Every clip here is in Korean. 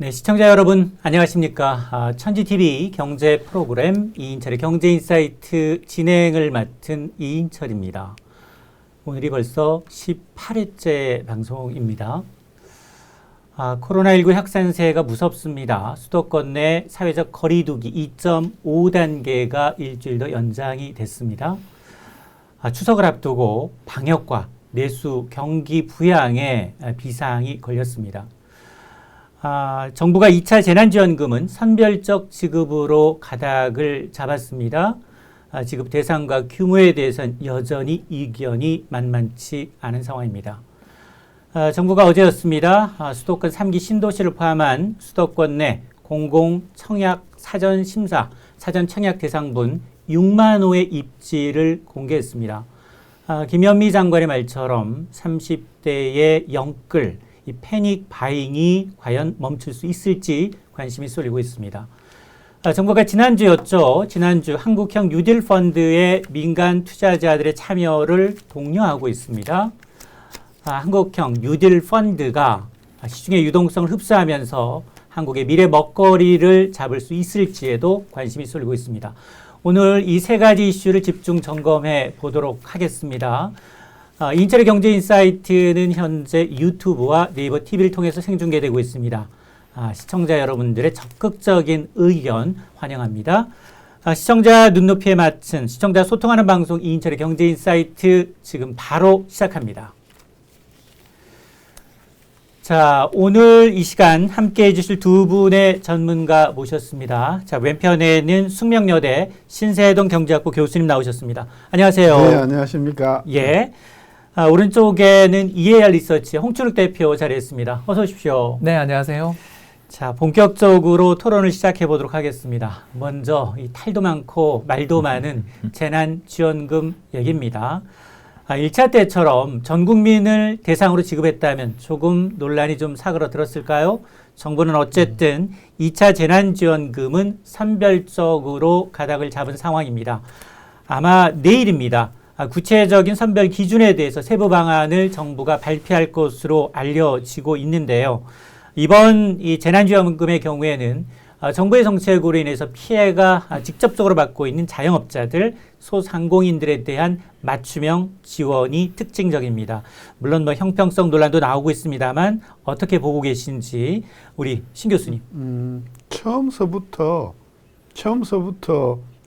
네, 시청자 여러분 안녕하십니까. 천지TV 경제 프로그램 이인철의 경제인사이트 진행을 맡은 이인철입니다. 오늘이 벌써 18회째 방송입니다. 코로나19 확산세가 무섭습니다. 수도권 내 사회적 거리두기 2.5단계가 일주일 더 연장이 됐습니다. 추석을 앞두고 방역과 내수, 경기 부양에 비상이 걸렸습니다. 정부가 2차 재난지원금은 선별적 지급으로 가닥을 잡았습니다. 지급 대상과 규모에 대해서는 여전히 이견이 만만치 않은 상황입니다. 정부가 어제였습니다. 수도권 3기 신도시를 포함한 수도권 내 공공청약 사전심사, 사전청약 대상분 6만 호의 입지를 공개했습니다. 김현미 장관의 말처럼 30대의 영끌, 이 패닉 바잉이 과연 멈출 수 있을지 관심이 쏠리고 있습니다. 정부가 지난주 한국형 뉴딜 펀드의 민간 투자자들의 참여를 독려하고 있습니다. 한국형 뉴딜 펀드가 시중의 유동성을 흡수하면서 한국의 미래 먹거리를 잡을 수 있을지에도 관심이 쏠리고 있습니다. 오늘 이 세 가지 이슈를 집중 점검해 보도록 하겠습니다. 이인철의 경제인사이트는 현재 유튜브와 네이버 TV를 통해서 생중계되고 있습니다. 시청자 여러분들의 적극적인 의견 환영합니다. 시청자 눈높이에 맞춘 시청자 소통하는 방송 이인철의 경제인사이트 지금 바로 시작합니다. 자, 오늘 이 시간 함께 해주실 두 분의 전문가 모셨습니다. 자, 왼편에는 숙명여대 신세동 경제학부 교수님 나오셨습니다. 안녕하세요. 네, 안녕하십니까. 예. 오른쪽에는 EAR 리서치 홍춘욱 대표 자리했습니다. 어서 오십시오. 네, 안녕하세요. 자, 본격적으로 토론을 시작해 보도록 하겠습니다. 먼저 이 탈도 많고 말도 많은 재난지원금 얘기입니다. 1차 때처럼 전 국민을 대상으로 지급했다면 조금 논란이 좀 사그러들었을까요? 정부는 어쨌든 2차 재난지원금은 선별적으로 가닥을 잡은 상황입니다. 아마 내일입니다. 구체적인 선별 기준에 대해서 세부 방안을 정부가 발표할 것으로 알려지고 있는데요. 이번 이 재난지원금의 경우에는 정부의 정책으로 인해서 피해가 직접적으로 받고 있는 자영업자들, 소상공인들에 대한 맞춤형 지원이 특징적입니다. 물론 뭐 형평성 논란도 나오고 있습니다만 어떻게 보고 계신지 우리 신 교수님. 처음서부터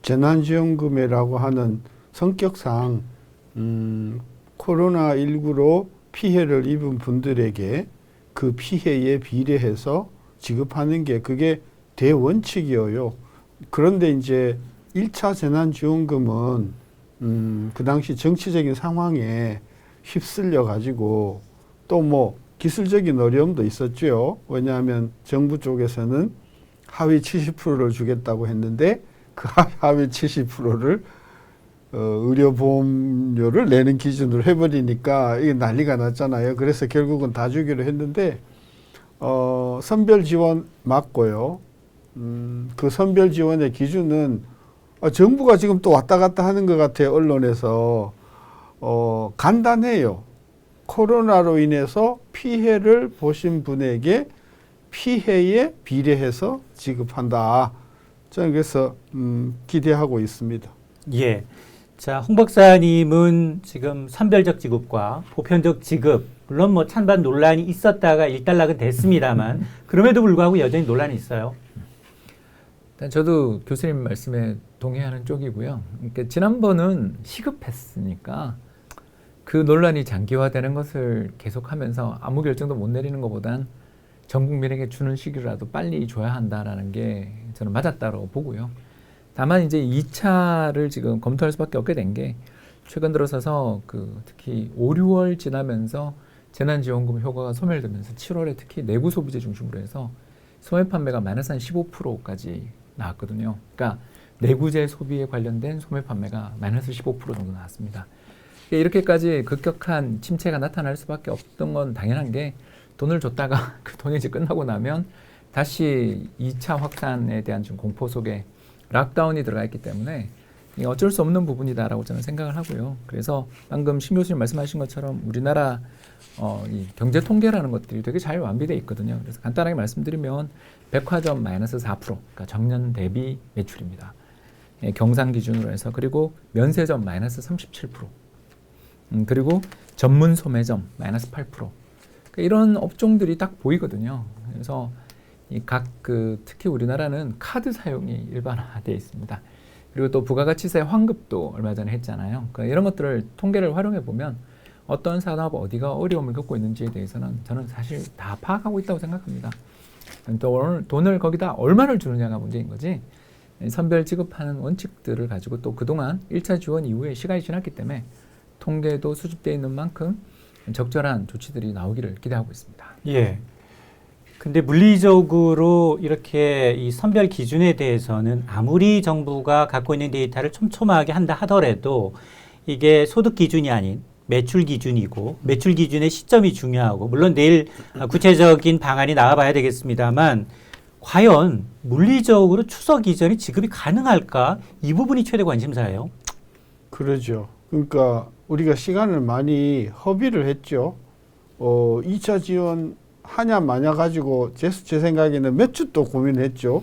재난지원금이라고 하는 성격상 코로나19로 피해를 입은 분들에게 그 피해에 비례해서 지급하는 게 그게 대원칙이에요. 그런데 이제 1차 재난지원금은 그 당시 정치적인 상황에 휩쓸려 가지고 또 뭐 기술적인 어려움도 있었죠. 왜냐하면 정부 쪽에서는 하위 70%를 주겠다고 했는데 그 하위 70%를 의료보험료를 내는 기준으로 해버리니까 이게 난리가 났잖아요. 그래서 결국은 다 주기로 했는데 선별 지원 맞고요. 그 선별 지원의 기준은 정부가 지금 또 왔다 갔다 하는 것 같아요. 언론에서 간단해요. 코로나로 인해서 피해를 보신 분에게 피해에 비례해서 지급한다. 저는 그래서 기대하고 있습니다. 예. 자, 홍 박사님은 지금 선별적 지급과 보편적 지급, 물론 뭐 찬반 논란이 있었다가 일단락은 됐습니다만 그럼에도 불구하고 여전히 논란이 있어요. 일단 저도 교수님 말씀에 동의하는 쪽이고요. 그러니까 지난번은 시급했으니까 그 논란이 장기화되는 것을 계속하면서 아무 결정도 못 내리는 것보단 전 국민에게 주는 시기라도 빨리 줘야 한다라는 게 저는 맞았다고 보고요. 다만 이제 2차를 지금 검토할 수밖에 없게 된 게 최근 들어서서 특히 5, 6월 지나면서 재난지원금 효과가 소멸되면서 7월에 특히 내구 소비재 중심으로 해서 소매 판매가 마이너스 한 15%까지 나왔거든요. 그러니까 내구재 소비에 관련된 소매 판매가 마이너스 15% 정도 나왔습니다. 이렇게까지 급격한 침체가 나타날 수밖에 없던 건 당연한 게 돈을 줬다가 그 돈이 이제 끝나고 나면 다시 2차 확산에 대한 좀 공포 속에 락다운이 들어가 있기 때문에 이게 어쩔 수 없는 부분이다라고 저는 생각을 하고요. 그래서 방금 신 교수님 말씀하신 것처럼 우리나라 이 경제 통계라는 것들이 되게 잘 완비되어 있거든요. 그래서 간단하게 말씀드리면 백화점 마이너스 4%, 그러니까 전년 대비 매출입니다. 예, 경상 기준으로 해서. 그리고 면세점 마이너스 37%, 그리고 전문 소매점 마이너스 8%. 그러니까 이런 업종들이 딱 보이거든요. 그래서 특히 우리나라는 카드 사용이 일반화되어 있습니다. 그리고 또 부가가치세 환급도 얼마 전에 했잖아요. 그러니까 이런 것들을 통계를 활용해 보면 어떤 산업 어디가 어려움을 겪고 있는지에 대해서는 저는 사실 다 파악하고 있다고 생각합니다. 또 돈을 거기다 얼마를 주느냐가 문제인 거지, 선별 지급하는 원칙들을 가지고 또 그동안 1차 지원 이후에 시간이 지났기 때문에 통계도 수집되어 있는 만큼 적절한 조치들이 나오기를 기대하고 있습니다. 예. 근데 물리적으로 이렇게 이 선별 기준에 대해서는 아무리 정부가 갖고 있는 데이터를 촘촘하게 한다 하더라도 이게 소득 기준이 아닌 매출 기준이고, 매출 기준의 시점이 중요하고, 물론 내일 구체적인 방안이 나와봐야 되겠습니다만 과연 물리적으로 추석 이전에 지급이 가능할까? 이 부분이 최대 관심사예요. 그러죠. 그러니까 우리가 시간을 많이 허비를 했죠. 2차 지원 하냐 마냐 가지고 제 생각에는 몇 주 또 고민했죠.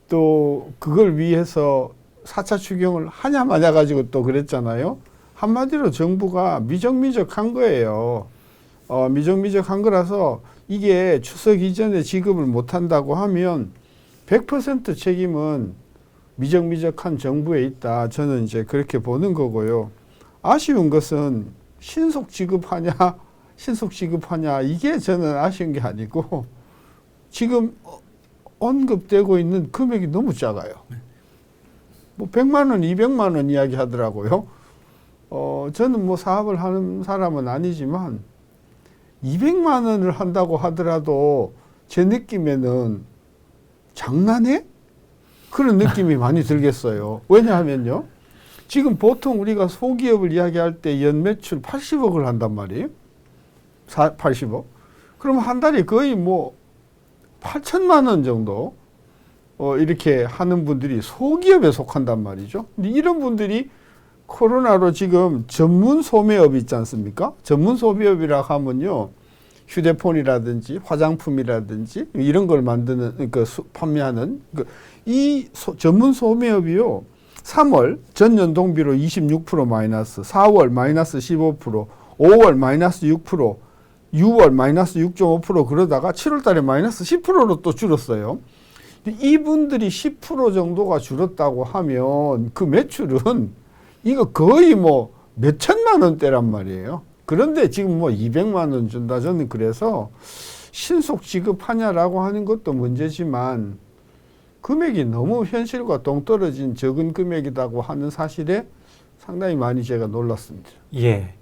또 그걸 위해서 4차 추경을 하냐 마냐 가지고 또 그랬잖아요. 한마디로 정부가 미적미적한 거예요. 미적미적한 거라서 이게 추석 이전에 지급을 못한다고 하면 100% 책임은 미적미적한 정부에 있다. 저는 이제 그렇게 보는 거고요. 아쉬운 것은 신속 지급하냐 이게 저는 아쉬운 게 아니고 지금 언급되고 있는 금액이 너무 작아요. 뭐 100만 원, 200만 원 이야기 하더라고요. 저는 뭐 사업을 하는 사람은 아니지만 200만 원을 한다고 하더라도 제 느낌에는 장난해? 그런 느낌이 많이 들겠어요. 왜냐하면요. 지금 보통 우리가 소기업을 이야기할 때 연매출 80억을 한단 말이에요. 80억. 그럼 한 달에 거의 뭐 8천만 원 정도 이렇게 하는 분들이 소기업에 속한단 말이죠. 근데 이런 분들이 코로나로 지금 전문 소매업 있지 않습니까? 전문 소매업이라 하면요. 휴대폰이라든지 화장품이라든지 이런 걸 만드는, 판매하는, 전문 소매업이요. 3월 전년동비로 26% 마이너스, 4월 마이너스 15%, 5월 마이너스 6%, 6월 마이너스 6.5% 그러다가 7월 달에 마이너스 10%로 또 줄었어요. 이분들이 10% 정도가 줄었다고 하면 그 매출은 이거 거의 뭐 몇천만 원대란 말이에요. 그런데 지금 뭐 200만 원 준다. 저는 그래서 신속 지급하냐라고 하는 것도 문제지만 금액이 너무 현실과 동떨어진 적은 금액이라고 하는 사실에 상당히 많이 제가 놀랐습니다. 예.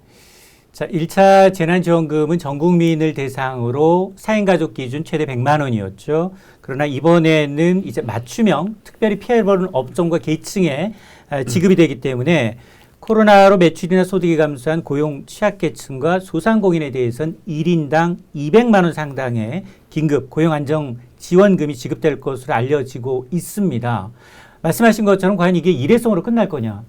자, 1차 재난지원금은 전 국민을 대상으로 4인 가족 기준 최대 100만 원이었죠. 그러나 이번에는 이제 맞춤형 특별히 피해를 보는 업종과 계층에 지급이 되기 때문에 코로나로 매출이나 소득이 감소한 고용 취약계층과 소상공인에 대해서는 1인당 200만 원 상당의 긴급 고용안정지원금이 지급될 것으로 알려지고 있습니다. 말씀하신 것처럼 과연 이게 일회성으로 끝날 거냐.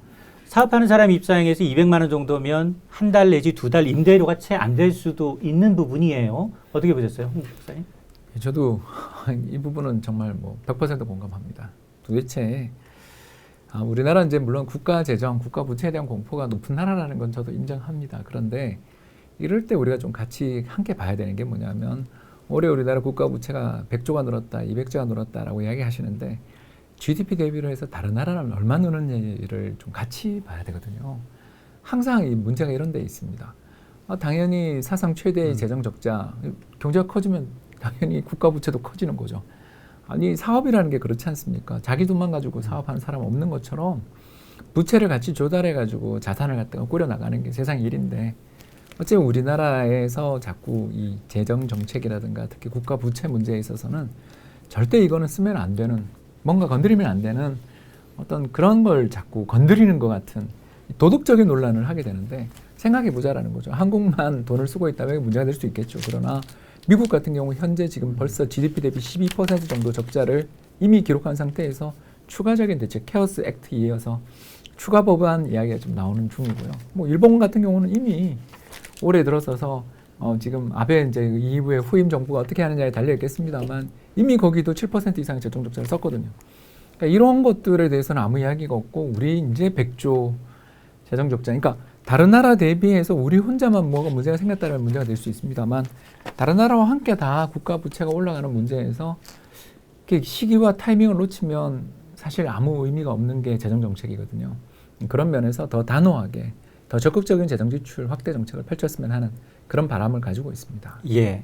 사업하는 사람 입장에서 200만 원 정도면 한 달 내지 2달 임대료가 채 안 될 수도 있는 부분이에요. 어떻게 보셨어요, 홍 목사님? 저도 이 부분은 정말 뭐 100% 공감합니다. 도대체 우리나라는 이제 물론 국가 재정, 국가 부채에 대한 공포가 높은 나라라는 건 저도 인정합니다. 그런데 이럴 때 우리가 좀 같이 함께 봐야 되는 게 뭐냐면 올해 우리나라 국가 부채가 100조가 늘었다, 200조가 늘었다라고 이야기하시는데 GDP 대비로 해서 다른 나라는 얼마 느는지를 좀 같이 봐야 되거든요. 항상 이 문제가 이런 데 있습니다. 당연히 사상 최대의 재정 적자, 경제가 커지면 당연히 국가 부채도 커지는 거죠. 아니 사업이라는 게 그렇지 않습니까? 자기 돈만 가지고 사업하는 사람 없는 것처럼 부채를 같이 조달해 가지고 자산을 갖다가 꾸려 나가는 게 세상 일인데 어쨌든 우리나라에서 자꾸 이 재정 정책이라든가 특히 국가 부채 문제에 있어서는 절대 이거는 쓰면 안 되는, 뭔가 건드리면 안 되는 어떤 그런 걸 자꾸 건드리는 것 같은 도덕적인 논란을 하게 되는데 생각해 보자라는 거죠. 한국만 돈을 쓰고 있다면 문제가 될 수 있겠죠. 그러나 미국 같은 경우 현재 지금 벌써 GDP 대비 12% 정도 적자를 이미 기록한 상태에서 추가적인 대책 케어스 액트에 이어서 추가 법안 이야기가 좀 나오는 중이고요. 뭐 일본 같은 경우는 이미 올해 들어서서 지금 아베 이제 이후에 후임 정부가 어떻게 하느냐에 달려 있겠습니다만 이미 거기도 7% 이상의 재정적자를 썼거든요. 그러니까 이런 것들에 대해서는 아무 이야기가 없고 우리 이제 100조 재정적자. 그러니까 다른 나라 대비해서 우리 혼자만 뭐가 문제가 생겼다는 문제가 될 수 있습니다만 다른 나라와 함께 다 국가 부채가 올라가는 문제에서 이렇게 시기와 타이밍을 놓치면 사실 아무 의미가 없는 게 재정 정책이거든요. 그런 면에서 더 단호하게 더 적극적인 재정 지출 확대 정책을 펼쳤으면 하는 그런 바람을 가지고 있습니다. 예.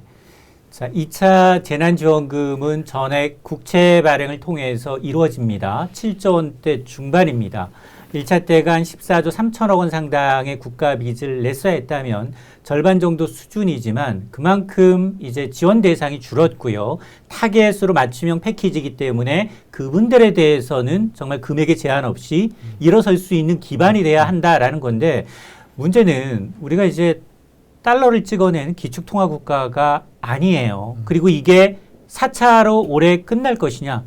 자, 2차 재난지원금은 전액 국채 발행을 통해서 이루어집니다. 7조 원대 중반입니다. 1차 때가 한 14조 3천억 원 상당의 국가 빚을 냈어야 했다면 절반 정도 수준이지만 그만큼 이제 지원 대상이 줄었고요. 타겟으로 맞춤형 패키지이기 때문에 그분들에 대해서는 정말 금액의 제한 없이 일어설 수 있는 기반이 돼야 한다라는 건데 문제는 우리가 이제 달러를 찍어내는 기축통화국가가 아니에요. 그리고 이게 4차로 올해 끝날 것이냐.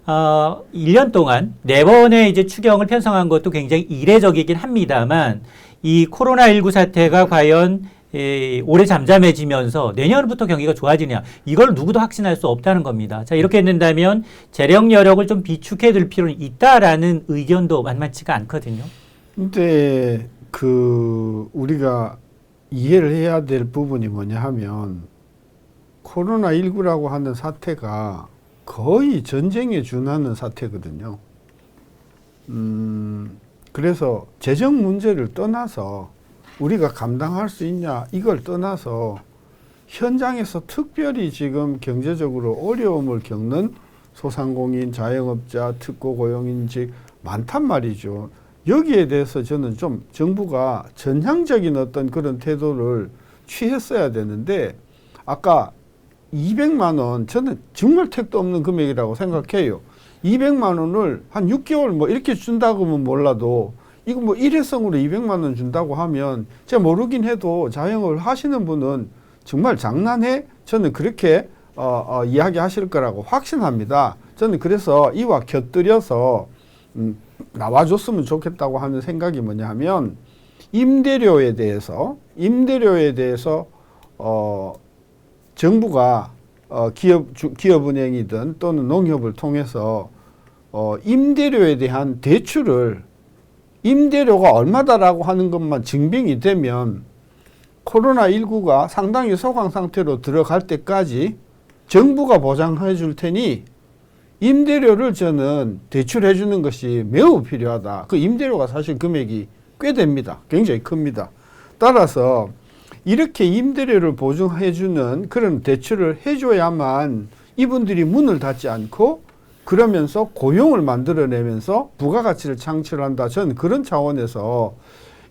1년 동안 4번의 이제 추경을 편성한 것도 굉장히 이례적이긴 합니다만 이 코로나19 사태가 과연 올해 잠잠해지면서 내년부터 경기가 좋아지냐 이걸 누구도 확신할 수 없다는 겁니다. 자, 이렇게 된다면 재정 여력을 좀 비축해 둘 필요는 있다라는 의견도 만만치가 않거든요. 근데 우리가 이해를 해야 될 부분이 뭐냐 하면 코로나19라고 하는 사태가 거의 전쟁에 준하는 사태거든요. 그래서 재정 문제를 떠나서 우리가 감당할 수 있냐 이걸 떠나서 현장에서 특별히 지금 경제적으로 어려움을 겪는 소상공인, 자영업자, 특고 고용인직 많단 말이죠. 여기에 대해서 저는 좀 정부가 전향적인 어떤 그런 태도를 취했어야 되는데 아까 200만 원 저는 정말 택도 없는 금액이라고 생각해요. 200만 원을 한 6개월 뭐 이렇게 준다고 하면 몰라도 이거 뭐 일회성으로 200만 원 준다고 하면 제가 모르긴 해도 자영업을 하시는 분은 정말 장난해? 저는 그렇게 이야기하실 거라고 확신합니다. 저는 그래서 이와 곁들여서 나와줬으면 좋겠다고 하는 생각이 뭐냐 하면 임대료에 대해서 정부가 기업은행이든 또는 농협을 통해서 임대료에 대한 대출을 임대료가 얼마다라고 하는 것만 증빙이 되면 코로나19가 상당히 소강 상태로 들어갈 때까지 정부가 보장해 줄 테니 임대료를 저는 대출해 주는 것이 매우 필요하다. 그 임대료가 사실 금액이 꽤 됩니다. 굉장히 큽니다. 따라서 이렇게 임대료를 보증해 주는 그런 대출을 해줘야만 이분들이 문을 닫지 않고 그러면서 고용을 만들어내면서 부가가치를 창출한다. 저는 그런 차원에서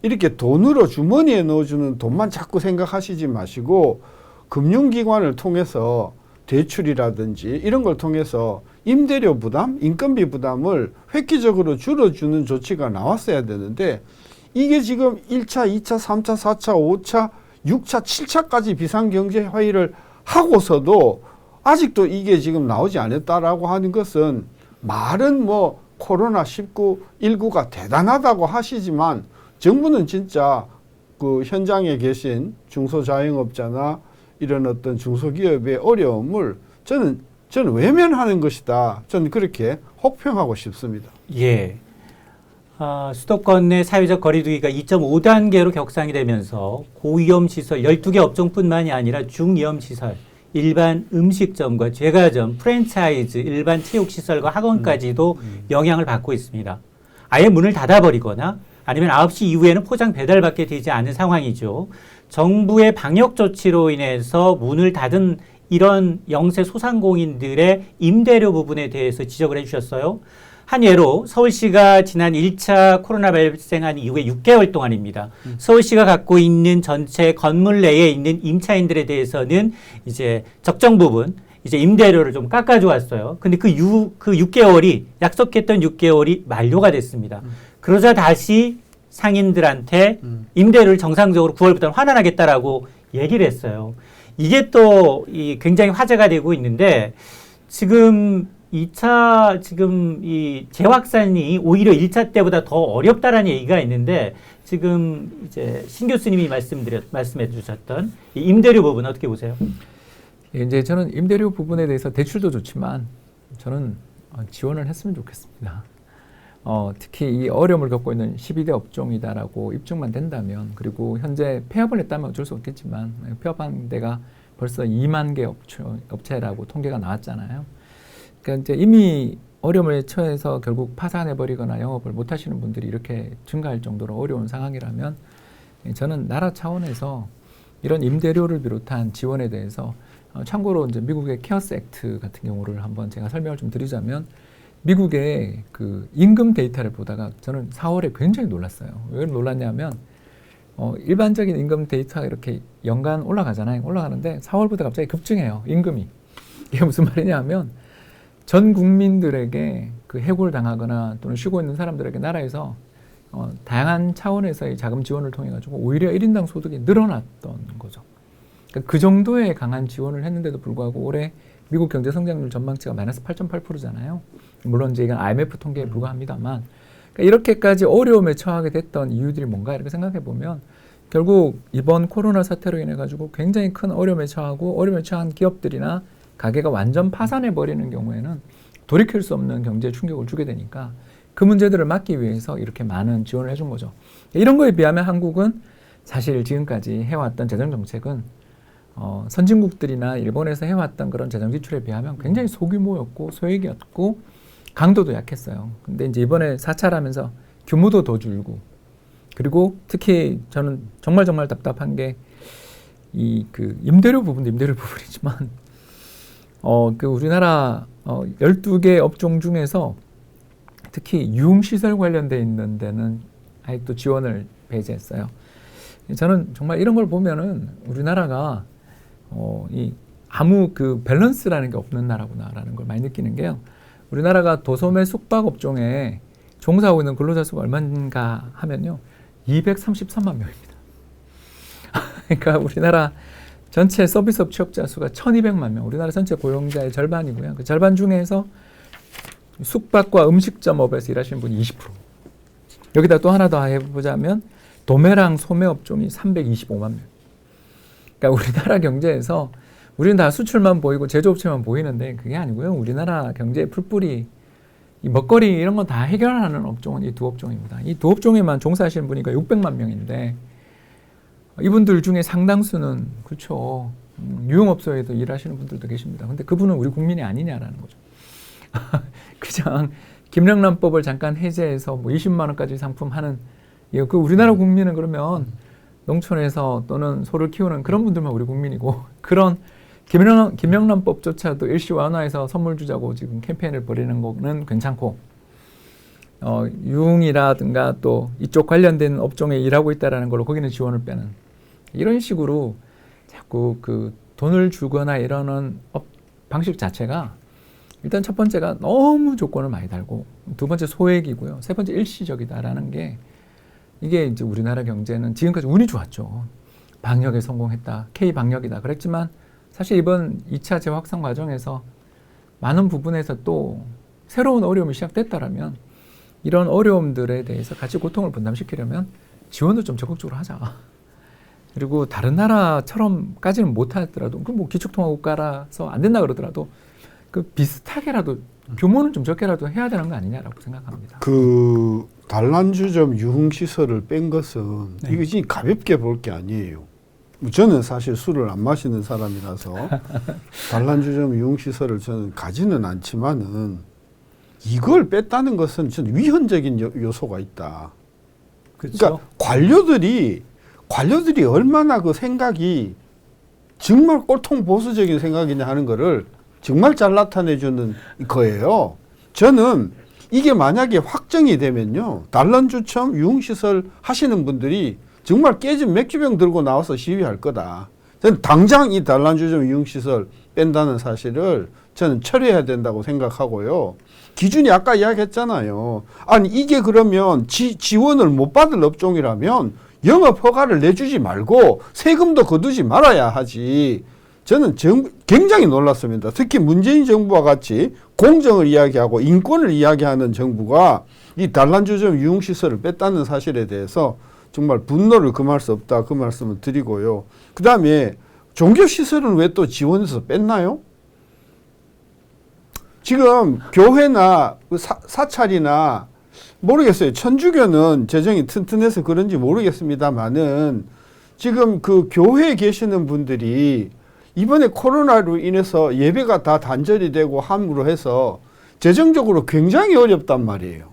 이렇게 돈으로 주머니에 넣어주는 돈만 자꾸 생각하시지 마시고 금융기관을 통해서 대출이라든지 이런 걸 통해서 임대료 부담, 인건비 부담을 획기적으로 줄여주는 조치가 나왔어야 되는데 이게 지금 1차, 2차, 3차, 4차, 5차, 6차, 7차까지 비상경제회의를 하고서도 아직도 이게 지금 나오지 않았다라고 하는 것은 말은 뭐 코로나19, 19가 대단하다고 하시지만 정부는 진짜 그 현장에 계신 중소자영업자나 이런 어떤 중소기업의 어려움을 저는 외면하는 것이다. 저는 그렇게 혹평하고 싶습니다. 예. 수도권 내 사회적 거리두기가 2.5단계로 격상이 되면서 고위험 시설 12개 업종뿐만이 아니라 중위험 시설, 일반 음식점과 제과점, 프랜차이즈, 일반 체육시설과 학원까지도 영향을 받고 있습니다. 아예 문을 닫아버리거나 아니면 9시 이후에는 포장 배달밖에 되지 않은 상황이죠. 정부의 방역 조치로 인해서 문을 닫은 이런 영세 소상공인들의 임대료 부분에 대해서 지적을 해주셨어요. 한 예로 서울시가 지난 1차 코로나 발생한 이후에 6개월 동안입니다. 서울시가 갖고 있는 전체 건물 내에 있는 임차인들에 대해서는 이제 적정 부분 이제 임대료를 좀 깎아줘 왔어요. 근데 그 6개월이 약속했던 6개월이 만료가 됐습니다. 그러자 다시 상인들한테 임대료를 정상적으로 9월부터 환원하겠다라고 얘기를 했어요. 이게 또 굉장히 화제가 되고 있는데 지금 2차 지금 이 재확산이 오히려 1차 때보다 더 어렵다라는 얘기가 있는데 지금 이제 신 교수님이 말씀해 주셨던 이 임대료 부분 어떻게 보세요? 이제 저는 임대료 부분에 대해서 대출도 좋지만 저는 지원을 했으면 좋겠습니다. 특히 이 어려움을 겪고 있는 12대 업종이다라고 입증만 된다면, 그리고 현재 폐업을 했다면 어쩔 수 없겠지만 폐업한 데가 벌써 2만 개 업체라고 통계가 나왔잖아요. 그러니까 이제 이미 어려움에 처해서 결국 파산해버리거나 영업을 못 하시는 분들이 이렇게 증가할 정도로 어려운 상황이라면 저는 나라 차원에서 이런 임대료를 비롯한 지원에 대해서 참고로 이제 미국의 케어스 액트 같은 경우를 한번 제가 설명을 좀 드리자면, 미국의 그 임금 데이터를 보다가 저는 4월에 굉장히 놀랐어요. 왜 놀랐냐면 일반적인 임금 데이터가 이렇게 연간 올라가잖아요. 올라가는데 4월부터 갑자기 급증해요. 임금이. 이게 무슨 말이냐면 전 국민들에게 그 해고를 당하거나 또는 쉬고 있는 사람들에게 나라에서 다양한 차원에서의 자금 지원을 통해 가지고 오히려 1인당 소득이 늘어났던 거죠. 그러니까 그 정도의 강한 지원을 했는데도 불구하고 올해 미국 경제 성장률 전망치가 마이너스 8.8%잖아요. 물론 이제 이건 IMF 통계에 불과합니다만, 그러니까 이렇게까지 어려움에 처하게 됐던 이유들이 뭔가 이렇게 생각해 보면 결국 이번 코로나 사태로 인해 가지고 굉장히 큰 어려움에 처하고 어려움에 처한 기업들이나 가게가 완전 파산해 버리는 경우에는 돌이킬 수 없는 경제 충격을 주게 되니까 그 문제들을 막기 위해서 이렇게 많은 지원을 해준 거죠. 이런 거에 비하면 한국은 사실 지금까지 해왔던 재정 정책은 선진국들이나 일본에서 해왔던 그런 재정 지출에 비하면 굉장히 소규모였고 소액이었고 강도도 약했어요. 근데 이제 이번에 4차라면서 규모도 더 줄고, 그리고 특히 저는 정말 답답한 게 이 그 임대료 부분도 임대료 부분이지만 그 우리나라 12개 업종 중에서 특히 유흥시설 관련돼 있는 데는 아직도 지원을 배제했어요. 저는 정말 이런 걸 보면은 우리나라가 이 아무 그 밸런스라는 게 없는 나라구나라는 걸 많이 느끼는 게요. 우리나라가 도소매 숙박 업종에 종사하고 있는 근로자 수가 얼마인가 하면요, 233만 명입니다. 그러니까 우리나라 전체 서비스업 취업자 수가 1,200만 명, 우리나라 전체 고용자의 절반이고요. 그 절반 중에서 숙박과 음식점업에서 일하시는 분이 20%. 여기다 또 하나 더 해보자면 도매랑 소매 업종이 325만 명. 그러니까 우리나라 경제에서 우리는 다 수출만 보이고 제조업체만 보이는데 그게 아니고요. 우리나라 경제의 풀뿌리, 이 먹거리 이런 건 다 해결하는 업종은 이 두 업종입니다. 이 두 업종에만 종사하시는 분이니까 600만 명인데 이분들 중에 상당수는 그렇죠. 유흥업소에도 일하시는 분들도 계십니다. 근데 그분은 우리 국민이 아니냐라는 거죠. 그냥 김영란법을 잠깐 해제해서 뭐 20만 원까지 상품 하는, 그 우리나라 국민은 그러면 농촌에서 또는 소를 키우는 그런 분들만 우리 국민이고, 그런 김영란법조차도 일시 완화해서 선물 주자고 지금 캠페인을 벌이는 거는 괜찮고, 유흥이라든가 또 이쪽 관련된 업종에 일하고 있다라는 걸로 거기는 지원을 빼는, 이런 식으로 자꾸 그 돈을 주거나 이러는 방식 자체가 일단 첫 번째가 너무 조건을 많이 달고, 두 번째 소액이고요, 세 번째 일시적이다라는 게, 이게 이제 우리나라 경제는 지금까지 운이 좋았죠. 방역에 성공했다, K-방역이다 그랬지만 사실 이번 2차 재확산 과정에서 많은 부분에서 또 새로운 어려움이 시작됐다라면 이런 어려움들에 대해서 같이 고통을 분담시키려면 지원도 좀 적극적으로 하자. 그리고 다른 나라처럼까지는 못하더라도, 그 뭐 기축통화국가라서 안 된다 그러더라도 그 비슷하게라도 규모는 좀 적게라도 해야 되는 거 아니냐라고 생각합니다. 그 단란주점 유흥시설을 뺀 것은 네. 이것이 가볍게 볼 게 아니에요. 저는 사실 술을 안 마시는 사람이라서 단란주점 유흥시설을 저는 가지는 않지만은 이걸 뺐다는 것은 저는 위헌적인 요소가 있다. 그렇죠. 그러니까 관료들이 얼마나 그 생각이 정말 꼴통 보수적인 생각이냐 하는 거를 정말 잘 나타내주는 거예요. 저는 이게 만약에 확정이 되면요, 단란주점 유흥시설 하시는 분들이 정말 깨진 맥주병 들고 나와서 시위할 거다. 저는 당장 이 단란주점 유흥시설 뺀다는 사실을 저는 철회해야 된다고 생각하고요. 기준이 아까 이야기했잖아요. 아니 이게 그러면 지원을 못 받을 업종이라면 영업 허가를 내주지 말고 세금도 거두지 말아야 하지. 저는 굉장히 놀랐습니다. 특히 문재인 정부와 같이 공정을 이야기하고 인권을 이야기하는 정부가 이 단란주점 유흥시설을 뺐다는 사실에 대해서 정말 분노를 금할 수 없다, 그 말씀을 드리고요. 그 다음에 종교시설은 왜 또 지원해서 뺐나요? 지금 교회나 사찰이나 모르겠어요. 천주교는 재정이 튼튼해서 그런지 모르겠습니다만은 지금 그 교회에 계시는 분들이 이번에 코로나로 인해서 예배가 다 단절이 되고 함으로 해서 재정적으로 굉장히 어렵단 말이에요.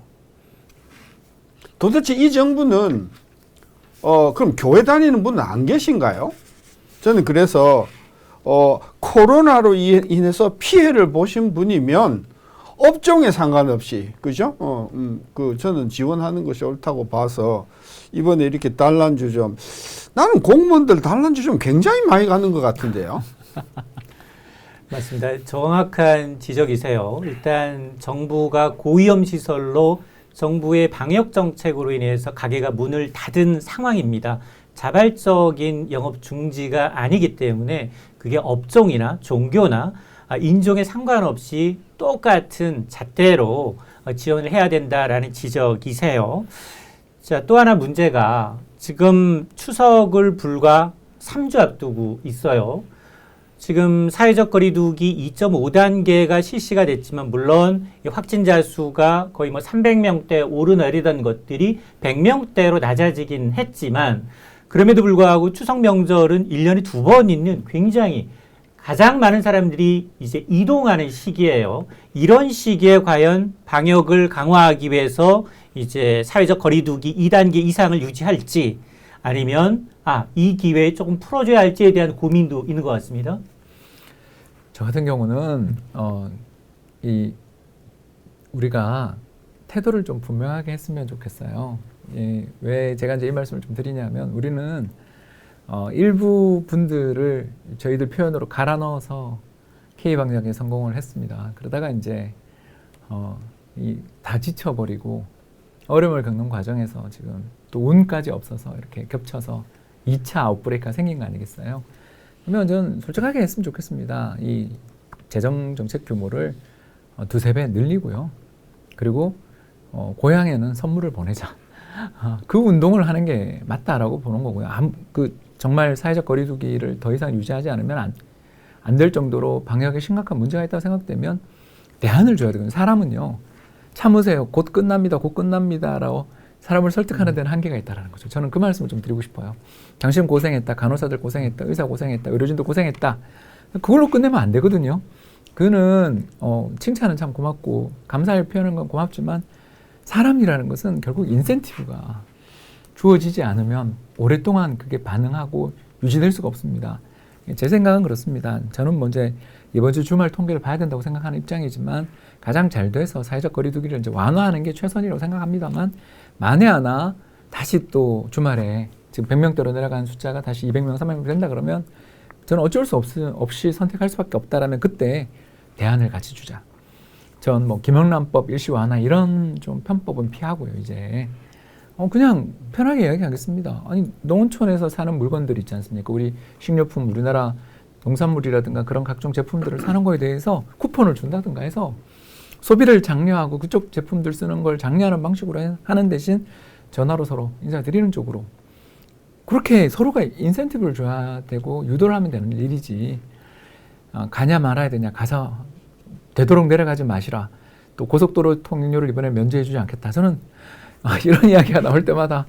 도대체 이 정부는 그럼 교회 다니는 분은 안 계신가요? 저는 그래서 코로나로 인해서 피해를 보신 분이면 업종에 상관없이 그죠? 저는 지원하는 것이 옳다고 봐서 이번에 이렇게 단란주점 나는 공무원들 단란주점 굉장히 많이 가는 것 같은데요. 맞습니다. 정확한 지적이세요. 일단 정부가 고위험 시설로 정부의 방역 정책으로 인해서 가게가 문을 닫은 상황입니다. 자발적인 영업 중지가 아니기 때문에 그게 업종이나 종교나 인종에 상관없이 똑같은 잣대로 지원을 해야 된다라는 지적이세요. 자, 또 하나 문제가 지금 추석을 불과 3주 앞두고 있어요. 지금 사회적 거리두기 2.5단계가 실시가 됐지만 물론 확진자 수가 거의 300명대 오르내리던 것들이 100명대로 낮아지긴 했지만 그럼에도 불구하고 추석 명절은 1년에 2번 있는 굉장히 가장 많은 사람들이 이제 이동하는 시기예요. 이런 시기에 과연 방역을 강화하기 위해서 이제 사회적 거리두기 2단계 이상을 유지할지 아니면 이 기회에 조금 풀어줘야 할지에 대한 고민도 있는 것 같습니다. 저 같은 경우는 우리가 태도를 좀 분명하게 했으면 좋겠어요. 왜 제가 이제 이 말씀을 좀 드리냐면 우리는 일부 분들을 저희들 표현으로 갈아 넣어서 K방역에 성공을 했습니다. 그러다가 이제 다 지쳐버리고 어려움을 겪는 과정에서 지금 또 운까지 없어서 이렇게 겹쳐서 2차 아웃브레이크가 생긴 거 아니겠어요? 그러면 저는 솔직하게 했으면 좋겠습니다. 이 재정 정책 규모를 2~3배 늘리고요. 그리고 고향에는 선물을 보내자. 그 운동을 하는 게 맞다라고 보는 거고요. 정말 사회적 거리두기를 더 이상 유지하지 않으면 안 될 정도로 방역에 심각한 문제가 있다고 생각되면 대안을 줘야 되거든요. 사람은요. 참으세요. 곧 끝납니다. 곧 끝납니다라고 사람을 설득하는 데는 한계가 있다는 거죠. 저는 그 말씀을 좀 드리고 싶어요. 당신 고생했다. 간호사들 고생했다. 의사 고생했다. 의료진도 고생했다. 그걸로 끝내면 안 되거든요. 그는 칭찬은 참 고맙고 감사를 표현하는 건 고맙지만 사람이라는 것은 결국 인센티브가 주어지지 않으면 오랫동안 그게 반응하고 유지될 수가 없습니다. 제 생각은 그렇습니다. 저는 먼저 이번 주 주말 통계를 봐야 된다고 생각하는 입장이지만 가장 잘 돼서 사회적 거리두기를 이제 완화하는 게 최선이라고 생각합니다만 만에 하나 다시 또 주말에 지금 100명대로 내려간 숫자가 다시 200명, 300명 된다 그러면 저는 어쩔 수 없이 선택할 수밖에 없다라면 그때 대안을 같이 주자. 전 김영란법 일시 완화 이런 좀 편법은 피하고요. 이제 그냥 편하게 이야기하겠습니다. 아니 농촌에서 사는 물건들 있지 않습니까? 우리 식료품, 우리나라 농산물이라든가 그런 각종 제품들을 사는 거에 대해서 쿠폰을 준다든가 해서 소비를 장려하고 그쪽 제품들 쓰는 걸 장려하는 방식으로 하는 대신 전화로 서로 인사드리는 쪽으로 그렇게 서로가 인센티브를 줘야 되고 유도를 하면 되는 일이지 가냐 말아야 되냐 가서 되도록 내려가지 마시라 또 고속도로 통행료를 이번에 면제해 주지 않겠다. 저는 이런 이야기가 나올 때마다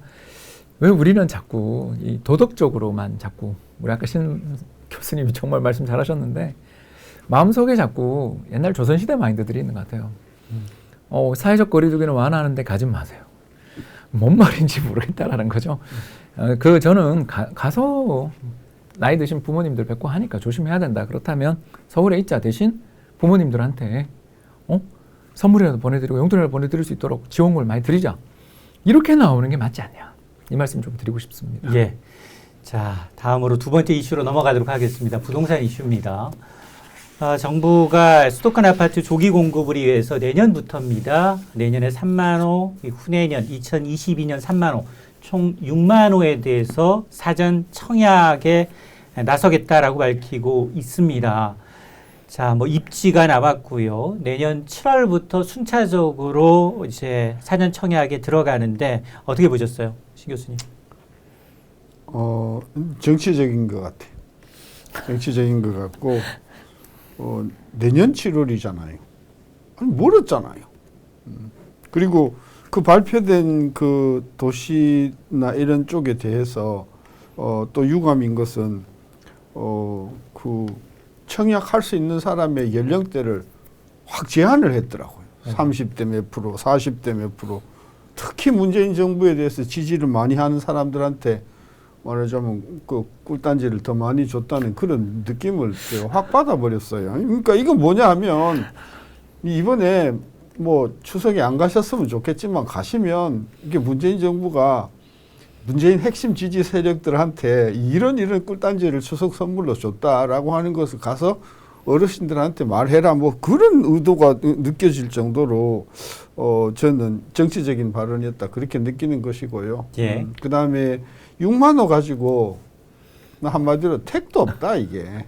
왜 우리는 자꾸 이 도덕적으로만 자꾸 우리 아까 신 교수님이 정말 말씀 잘하셨는데 마음속에 자꾸 옛날 조선시대 마인드들이 있는 것 같아요. 사회적 거리두기는 완화하는데 가지 마세요. 뭔 말인지 모르겠다라는 거죠. 저는 가서 나이 드신 부모님들 뵙고 하니까 조심해야 된다. 그렇다면 서울에 있자 대신 부모님들한테 선물이라도 보내드리고 용돈이라도 보내드릴 수 있도록 지원금을 많이 드리자. 이렇게 나오는 게 맞지 않냐. 이 말씀 좀 드리고 싶습니다. 예. 자, 다음으로 두 번째 이슈로 넘어가도록 하겠습니다. 부동산 이슈입니다. 정부가 수도권 아파트 조기 공급을 위해서 내년부터입니다. 내년에 3만 호, 후내년 2022년 3만 호, 총 6만 호에 대해서 사전 청약에 나서겠다라고 밝히고 있습니다. 자, 뭐 입지가 나왔고요. 내년 7월부터 순차적으로 이제 사전 청약에 들어가는데 어떻게 보셨어요, 신 교수님? 정치적인 것 같아요. 정치적인 것 같고 내년 7월이잖아요. 아니, 멀었잖아요. 그리고 그 발표된 그 도시나 이런 쪽에 대해서 또 유감인 것은 그 청약할 수 있는 사람의 연령대를 확 제한을 했더라고요. 30대 몇 프로, 40대 몇 프로. 특히 문재인 정부에 대해서 지지를 많이 하는 사람들한테 말하자면 그 꿀단지를 더 많이 줬다는 그런 느낌을 확 받아버렸어요. 그러니까 이건 뭐냐 하면 이번에 뭐 추석에 안 가셨으면 좋겠지만 가시면 이게 문재인 정부가 문재인 핵심 지지 세력들한테 이런 꿀단지를 추석 선물로 줬다라고 하는 것을 가서 어르신들한테 말해라 뭐 그런 의도가 느껴질 정도로 저는 정치적인 발언이었다 그렇게 느끼는 것이고요. 예. 그다음에 6만 원 가지고 한마디로 택도 없다 이게.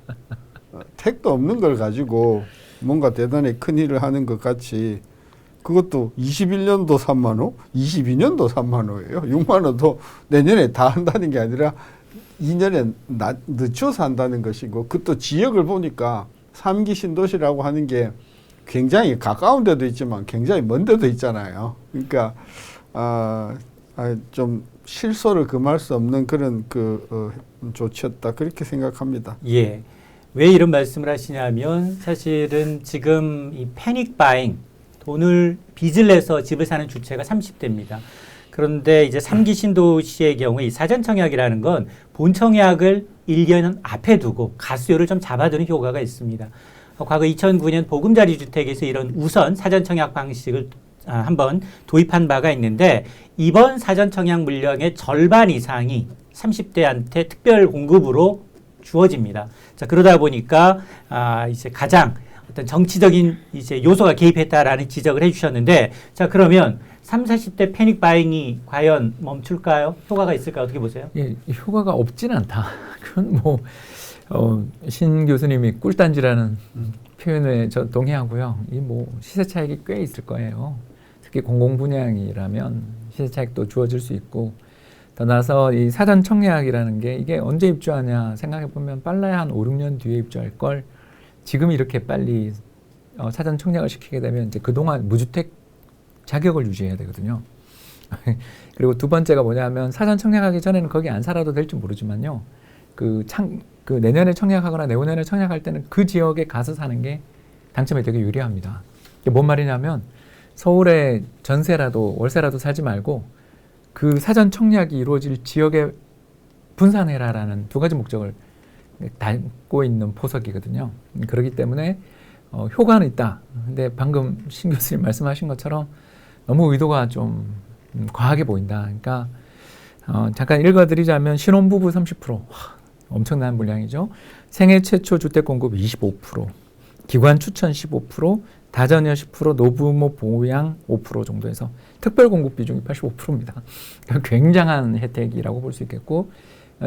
택도 없는 걸 가지고 뭔가 대단히 큰 일을 하는 것 같이 그것도 21년도 3만 원, 22년도 3만 원이에요. 6만 원도 내년에 다 한다는 게 아니라 2년에 늦춰서 한다는 것이고 그것도 지역을 보니까 3기 신도시라고 하는 게 굉장히 가까운 데도 있지만 굉장히 먼 데도 있잖아요. 그러니까 좀 실소를 금할 수 없는 그런 조치였다 그렇게 생각합니다. 예. 왜 이런 말씀을 하시냐면 사실은 지금 이 패닉 바잉 돈을 빚을 내서 집을 사는 주체가 30대입니다. 그런데 이제 3기 신도시의 경우에 이 사전 청약이라는 건 본 청약을 1년 앞에 두고 가수요를 좀 잡아두는 효과가 있습니다. 과거 2009년 보금자리 주택에서 이런 우선 사전 청약 방식을 한번 도입한 바가 있는데 이번 사전 청약 물량의 절반 이상이 30대한테 특별 공급으로 주어집니다. 자, 그러다 보니까 이제 가장 어떤 정치적인 이제 요소가 개입했다라는 지적을 해주셨는데, 자, 그러면 30, 40대 패닉 바잉이 과연 멈출까요? 효과가 있을까요? 어떻게 보세요? 예, 효과가 없진 않다. 그건 뭐 신 교수님이 꿀단지라는 표현에 저 동의하고요. 이 뭐 시세 차익이 꽤 있을 거예요. 특히 공공분양이라면 시세 차익도 주어질 수 있고, 더 나아서 이 사전 청약이라는 게 이게 언제 입주하냐 생각해 보면 빨라야 한 5, 6년 뒤에 입주할 걸 지금 이렇게 빨리 사전 청약을 시키게 되면 이제 그동안 무주택 자격을 유지해야 되거든요. 그리고 두 번째가 뭐냐면 사전 청약하기 전에는 거기 안 살아도 될지 모르지만요. 그 내년에 청약하거나 내후년에 청약할 때는 그 지역에 가서 사는 게 당첨에 되게 유리합니다. 이게 뭔 말이냐면 서울에 전세라도 월세라도 살지 말고 그 사전 청약이 이루어질 지역에 분산해라라는 두 가지 목적을 담고 있는 포석이거든요. 그렇기 때문에 효과는 있다. 근데 방금 신 교수님 말씀하신 것처럼 너무 의도가 좀 과하게 보인다. 그러니까 잠깐 읽어드리자면 신혼부부 30%, 엄청난 물량이죠. 생애 최초 주택 공급 25%, 기관 추천 15%, 다자녀 10%, 노부모 보양 5% 정도에서 특별 공급 비중이 85%입니다. 굉장한 혜택이라고 볼 수 있겠고,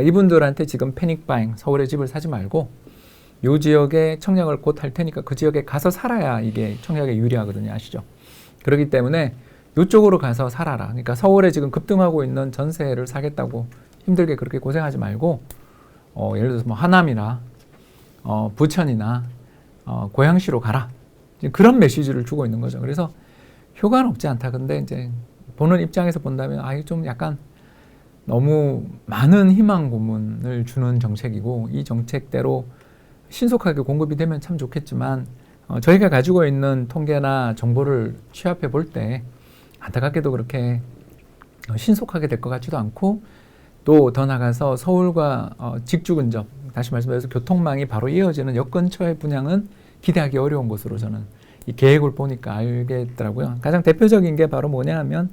이분들한테 지금 패닉 바잉, 서울에 집을 사지 말고 이 지역에 청약을 곧 할 테니까 그 지역에 가서 살아야 이게 청약에 유리하거든요. 아시죠? 그렇기 때문에 이쪽으로 가서 살아라. 그러니까 서울에 지금 급등하고 있는 전세를 사겠다고 힘들게 그렇게 고생하지 말고 예를 들어서 뭐 하남이나 부천이나 고양시로 가라. 그런 메시지를 주고 있는 거죠. 그래서 효과는 없지 않다. 근데 이제 보는 입장에서 본다면 이게 좀 약간 너무 많은 희망 고문을 주는 정책이고 이 정책대로 신속하게 공급이 되면 참 좋겠지만 저희가 가지고 있는 통계나 정보를 취합해 볼 때 안타깝게도 그렇게 신속하게 될 것 같지도 않고 또 더 나가서 서울과 직주 근접, 다시 말씀드려서 교통망이 바로 이어지는 역 근처의 분양은 기대하기 어려운 것으로 저는 이 계획을 보니까 알겠더라고요. 가장 대표적인 게 바로 뭐냐 하면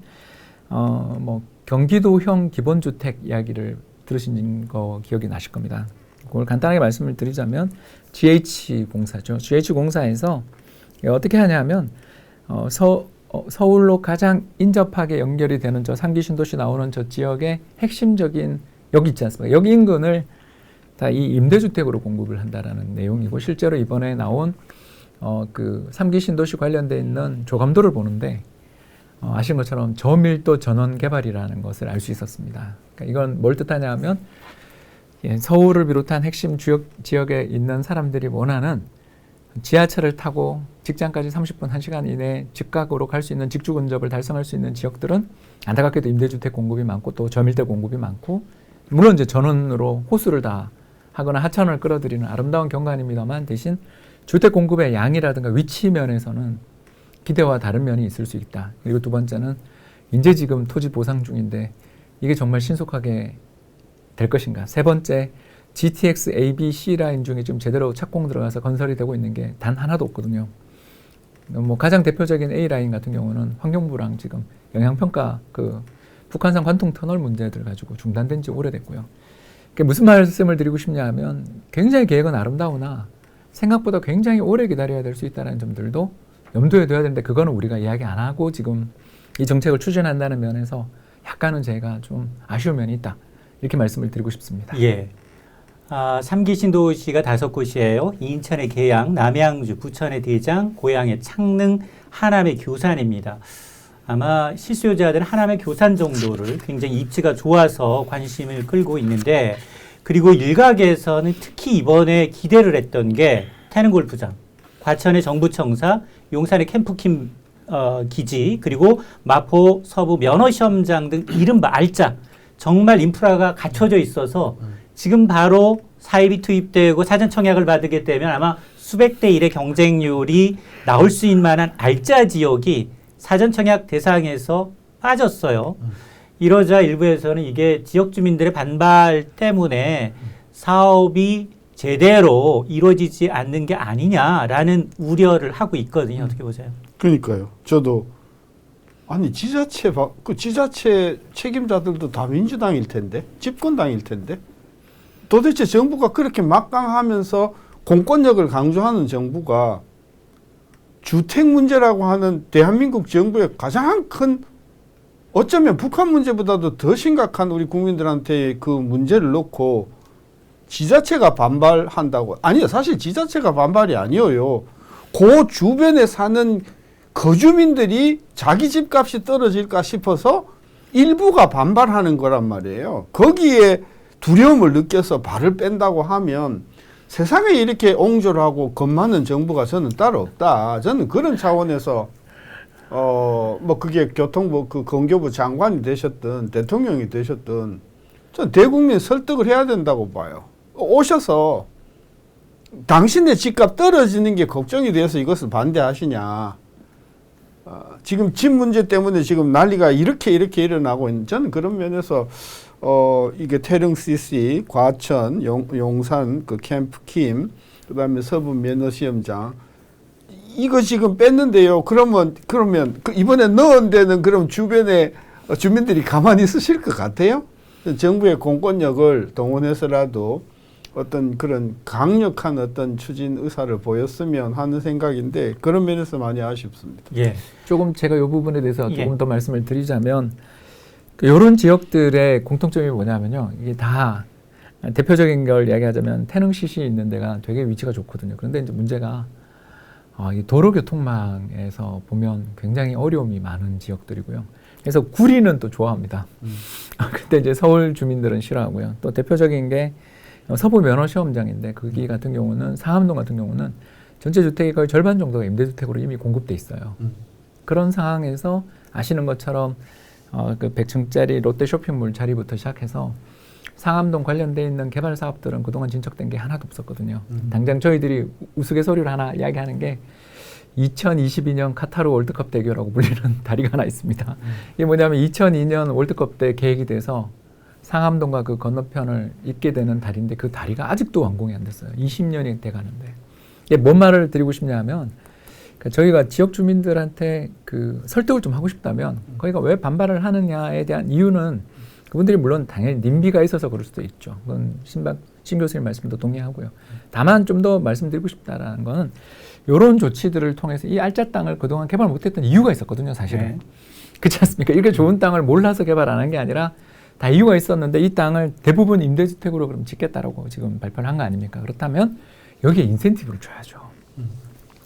뭐 경기도형 기본주택 이야기를 들으신 거 기억이 나실 겁니다. 그걸 간단하게 말씀을 드리자면 GH공사죠. GH공사에서 어떻게 하냐면 서울로 가장 인접하게 연결이 되는 저 3기 신도시 나오는 저 지역의 핵심적인 여기 있지 않습니까? 여기 인근을 다 이 임대주택으로 공급을 한다라는 내용이고 실제로 이번에 나온 그 3기 신도시 관련돼 있는 조감도를 보는데 아시는 것처럼 저밀도 전원 개발이라는 것을 알 수 있었습니다. 그러니까 이건 뭘 뜻하냐 하면 서울을 비롯한 핵심 지역에 있는 사람들이 원하는 지하철을 타고 직장까지 30분, 1시간 이내에 즉각으로 갈 수 있는 직주 근접을 달성할 수 있는 지역들은 안타깝게도 임대주택 공급이 많고 또 저밀대 공급이 많고 물론 이제 전원으로 호수를 다 하거나 하천을 끌어들이는 아름다운 경관입니다만 대신 주택 공급의 양이라든가 위치 면에서는 기대와 다른 면이 있을 수 있다. 그리고 두 번째는 이제 지금 토지 보상 중인데 이게 정말 신속하게 될 것인가. 세 번째 GTX A, B, C 라인 중에 지금 제대로 착공 들어가서 건설이 되고 있는 게 단 하나도 없거든요. 뭐 가장 대표적인 A 라인 같은 경우는 환경부랑 지금 영향평가 그 북한산 관통 터널 문제들 가지고 중단된 지 오래됐고요. 그게 무슨 말씀을 드리고 싶냐 하면 굉장히 계획은 아름다우나 생각보다 굉장히 오래 기다려야 될 수 있다는 점들도 염두에 둬야 되는데 그거는 우리가 이야기 안 하고 지금 이 정책을 추진한다는 면에서 약간은 제가 좀 아쉬운 면이 있다. 이렇게 말씀을 드리고 싶습니다. 예. 3기 신도시가 5곳이에요. 인천의 계양, 남양주, 부천의 대장, 고양의 창릉, 하남의 교산입니다. 아마 실수요자들은 하남의 교산 정도를 굉장히 입지가 좋아서 관심을 끌고 있는데 그리고 일각에서는 특히 이번에 기대를 했던 게 태릉골프장, 과천의 정부청사, 용산의 캠프킴 기지 그리고 마포 서부 면허시험장 등 이른바 알짜 정말 인프라가 갖춰져 있어서 지금 바로 사입이 투입되고 사전 청약을 받게 되면 아마 수백 대 1의 경쟁률이 나올 수 있는 만한 알짜 지역이 사전 청약 대상에서 빠졌어요. 이러자 일부에서는 이게 지역 주민들의 반발 때문에 사업이 제대로 이루어지지 않는 게 아니냐라는 우려를 하고 있거든요. 어떻게 보세요? 그러니까요. 저도 아니 지자체 그 지자체 책임자들도 다 민주당일 텐데 집권당일 텐데 도대체 정부가 그렇게 막강하면서 공권력을 강조하는 정부가 주택 문제라고 하는 대한민국 정부의 가장 큰 어쩌면 북한 문제보다도 더 심각한 우리 국민들한테 그 문제를 놓고 지자체가 반발한다고. 아니요. 사실 지자체가 반발이 아니에요. 그 주변에 사는 거주민들이 자기 집값이 떨어질까 싶어서 일부가 반발하는 거란 말이에요. 거기에 두려움을 느껴서 발을 뺀다고 하면 세상에 이렇게 옹졸하고 겁 많은 정부가 저는 따로 없다. 저는 그런 차원에서 뭐 그게 교통부 그 건교부 장관이 되셨든 대통령이 되셨든 전 대국민 설득을 해야 된다고 봐요. 오셔서 당신의 집값 떨어지는 게 걱정이 돼서 이것을 반대하시냐. 지금 집 문제 때문에 지금 난리가 이렇게 일어나고 있는 저는 그런 면에서 이게 태릉 CC, 과천, 용산 그 캠프킴, 그다음에 서부 면허시험장 이거 지금 뺐는데요. 그러면 그 이번에 넣은 데는 그럼 주변에 주민들이 가만히 있으실 것 같아요? 정부의 공권력을 동원해서라도 어떤 그런 강력한 어떤 추진 의사를 보였으면 하는 생각인데 그런 면에서 많이 아쉽습니다. 예. 조금 제가 이 부분에 대해서 예. 조금 더 말씀을 드리자면 이런 지역들의 공통점이 뭐냐면요. 이게 다 대표적인 걸 이야기하자면 태릉시시 있는 데가 되게 위치가 좋거든요. 그런데 이제 문제가 이 도로교통망에서 보면 굉장히 어려움이 많은 지역들이고요. 그래서 구리는 또 좋아합니다. 근데 이제 서울 주민들은 싫어하고요. 또 대표적인 게 서부 면허시험장인데 거기 같은 경우는 상암동 같은 경우는 전체 주택의 거의 절반 정도가 임대주택으로 이미 공급돼 있어요. 그런 상황에서 아시는 것처럼 그 100층짜리 롯데 쇼핑몰 자리부터 시작해서 상암동 관련돼 있는 개발 사업들은 그동안 진척된 게 하나도 없었거든요. 당장 저희들이 우스갯소리로 하나 이야기하는 게 2022년 카타르 월드컵 대교라고 불리는 다리가 하나 있습니다. 이게 뭐냐면 2002년 월드컵 때 계획이 돼서 상암동과 그 건너편을 잇게 되는 다리인데 그 다리가 아직도 완공이 안 됐어요. 20년이 돼 가는데. 이게 뭔 말을 드리고 싶냐면 그러니까 저희가 지역 주민들한테 그 설득을 좀 하고 싶다면 거기가 왜 반발을 하느냐에 대한 이유는 그분들이 물론 당연히 님비가 있어서 그럴 수도 있죠. 그건 신 교수님 말씀도 동의하고요. 다만 좀 더 말씀드리고 싶다라는 거는 이런 조치들을 통해서 이 알짜 땅을 그동안 개발 못했던 이유가 있었거든요. 사실은. 네. 그렇지 않습니까? 이렇게 좋은 땅을 몰라서 개발 안 한 게 아니라 다 이유가 있었는데 이 땅을 대부분 임대주택으로 그럼 짓겠다라고 지금 발표를 한 거 아닙니까? 그렇다면 여기에 인센티브를 줘야죠.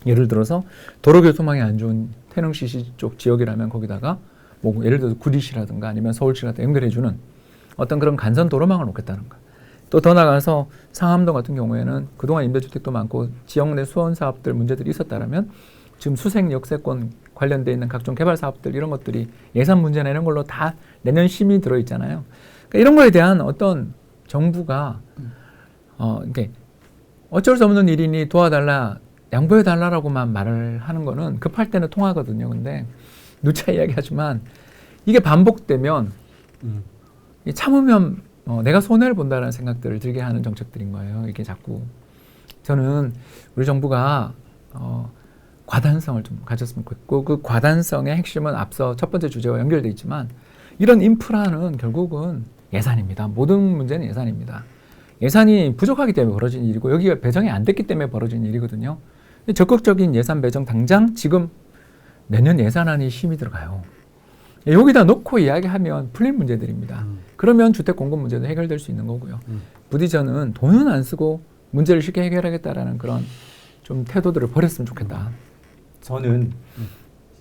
예를 들어서 도로교통망이 안 좋은 태릉시시 쪽 지역이라면 거기다가 뭐 예를 들어서 구리시라든가 아니면 서울시라든가 연결해주는 어떤 그런 간선 도로망을 놓겠다는 거. 또 더 나가서 상암동 같은 경우에는 그동안 임대주택도 많고 지역 내 수원 사업들 문제들이 있었다라면 지금 수색 역세권 관련돼 있는 각종 개발 사업들 이런 것들이 예산 문제나 이런 걸로 다 내년 심의 들어 있잖아요. 그러니까 이런 거에 대한 어떤 정부가 이게 어쩔 수 없는 일이니 도와달라, 양보해달라라고만 말을 하는 거는 급할 때는 통하거든요. 근데 누차 이야기하지만 이게 반복되면 참으면 내가 손해를 본다는 생각들을 들게 하는 정책들인 거예요. 이게 자꾸 저는 우리 정부가 과단성을 좀 가졌으면 좋겠고 그 과단성의 핵심은 앞서 첫 번째 주제와 연결돼 있지만 이런 인프라는 결국은 예산입니다. 모든 문제는 예산입니다. 예산이 부족하기 때문에 벌어진 일이고 여기가 배정이 안 됐기 때문에 벌어진 일이거든요. 적극적인 예산 배정 당장 지금 내년 예산안이 심의 들어가요. 여기다 놓고 이야기하면 풀릴 문제들입니다. 그러면 주택 공급 문제도 해결될 수 있는 거고요. 부디 저는 돈은 안 쓰고 문제를 쉽게 해결하겠다라는 그런 좀 태도들을 버렸으면 좋겠다. 저는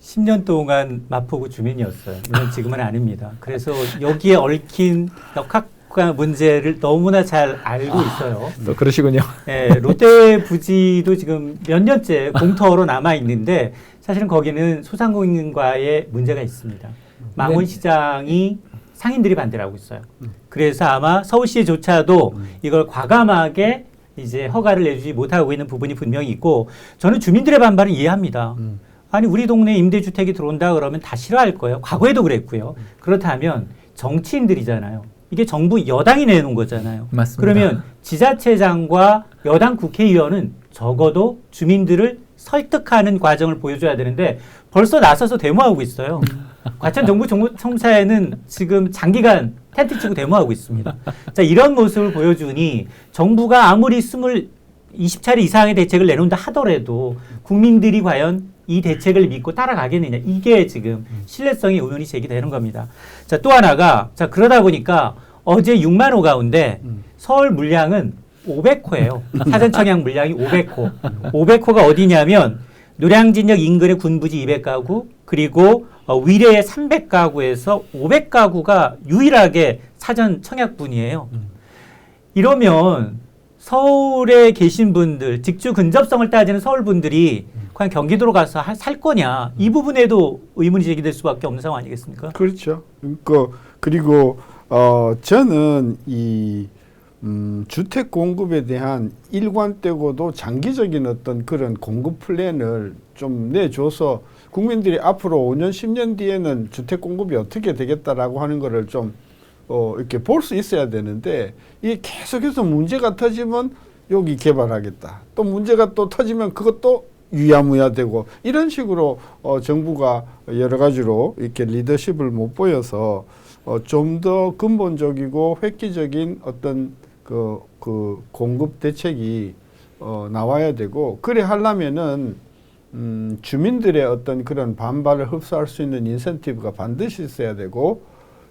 10년 동안 마포구 주민이었어요. 물론 지금은 아닙니다. 그래서 여기에 얽힌 역학과 문제를 너무나 잘 알고 있어요. 또 그러시군요. 네, 롯데 부지도 지금 몇 년째 공터로 남아 있는데 사실은 거기는 소상공인과의 문제가 있습니다. 망원시장이 상인들이 반대를 하고 있어요. 그래서 아마 서울시조차도 이걸 과감하게 이제 허가를 내주지 못하고 있는 부분이 분명히 있고 저는 주민들의 반발을 이해합니다. 아니 우리 동네에 임대주택이 들어온다 그러면 다 싫어할 거예요. 과거에도 그랬고요. 그렇다면 정치인들이잖아요. 이게 정부 여당이 내놓은 거잖아요. 맞습니다. 그러면 지자체장과 여당 국회의원은 적어도 주민들을 설득하는 과정을 보여줘야 되는데 벌써 나서서 데모하고 있어요. 과천 정부 청사에는 지금 장기간 텐트 치고 데모하고 있습니다. 자, 이런 모습을 보여주니 정부가 아무리 20차례 이상의 대책을 내놓는다 하더라도 국민들이 과연 이 대책을 믿고 따라가겠느냐. 이게 지금 신뢰성의 의문이 제기되는 겁니다. 자, 또 하나가 자, 그러다 보니까 어제 6만 호 가운데 서울 물량은 500호예요. 사전청약 물량이 500호. 500호가 어디냐면 노량진역 인근의 군부지 200가구 그리고 위례의 300가구에서 500가구가 유일하게 사전 청약분이에요. 이러면 서울에 계신 분들, 직주 근접성을 따지는 서울 분들이 과연 경기도로 가서 살 거냐 이 부분에도 의문이 제기될 수밖에 없는 상황 아니겠습니까? 그렇죠. 그리고 저는 이 주택 공급에 대한 일관되고도 장기적인 어떤 그런 공급 플랜을 좀 내줘서 국민들이 앞으로 5년, 10년 뒤에는 주택 공급이 어떻게 되겠다라고 하는 거를 좀 이렇게 볼 수 있어야 되는데 이게 계속해서 문제가 터지면 여기 개발하겠다. 또 문제가 또 터지면 그것도 유야무야되고 이런 식으로 정부가 여러 가지로 이렇게 리더십을 못 보여서 좀 더 근본적이고 획기적인 어떤 그 공급 대책이 나와야 되고 그래 하려면은 주민들의 어떤 그런 반발을 흡수할 수 있는 인센티브가 반드시 있어야 되고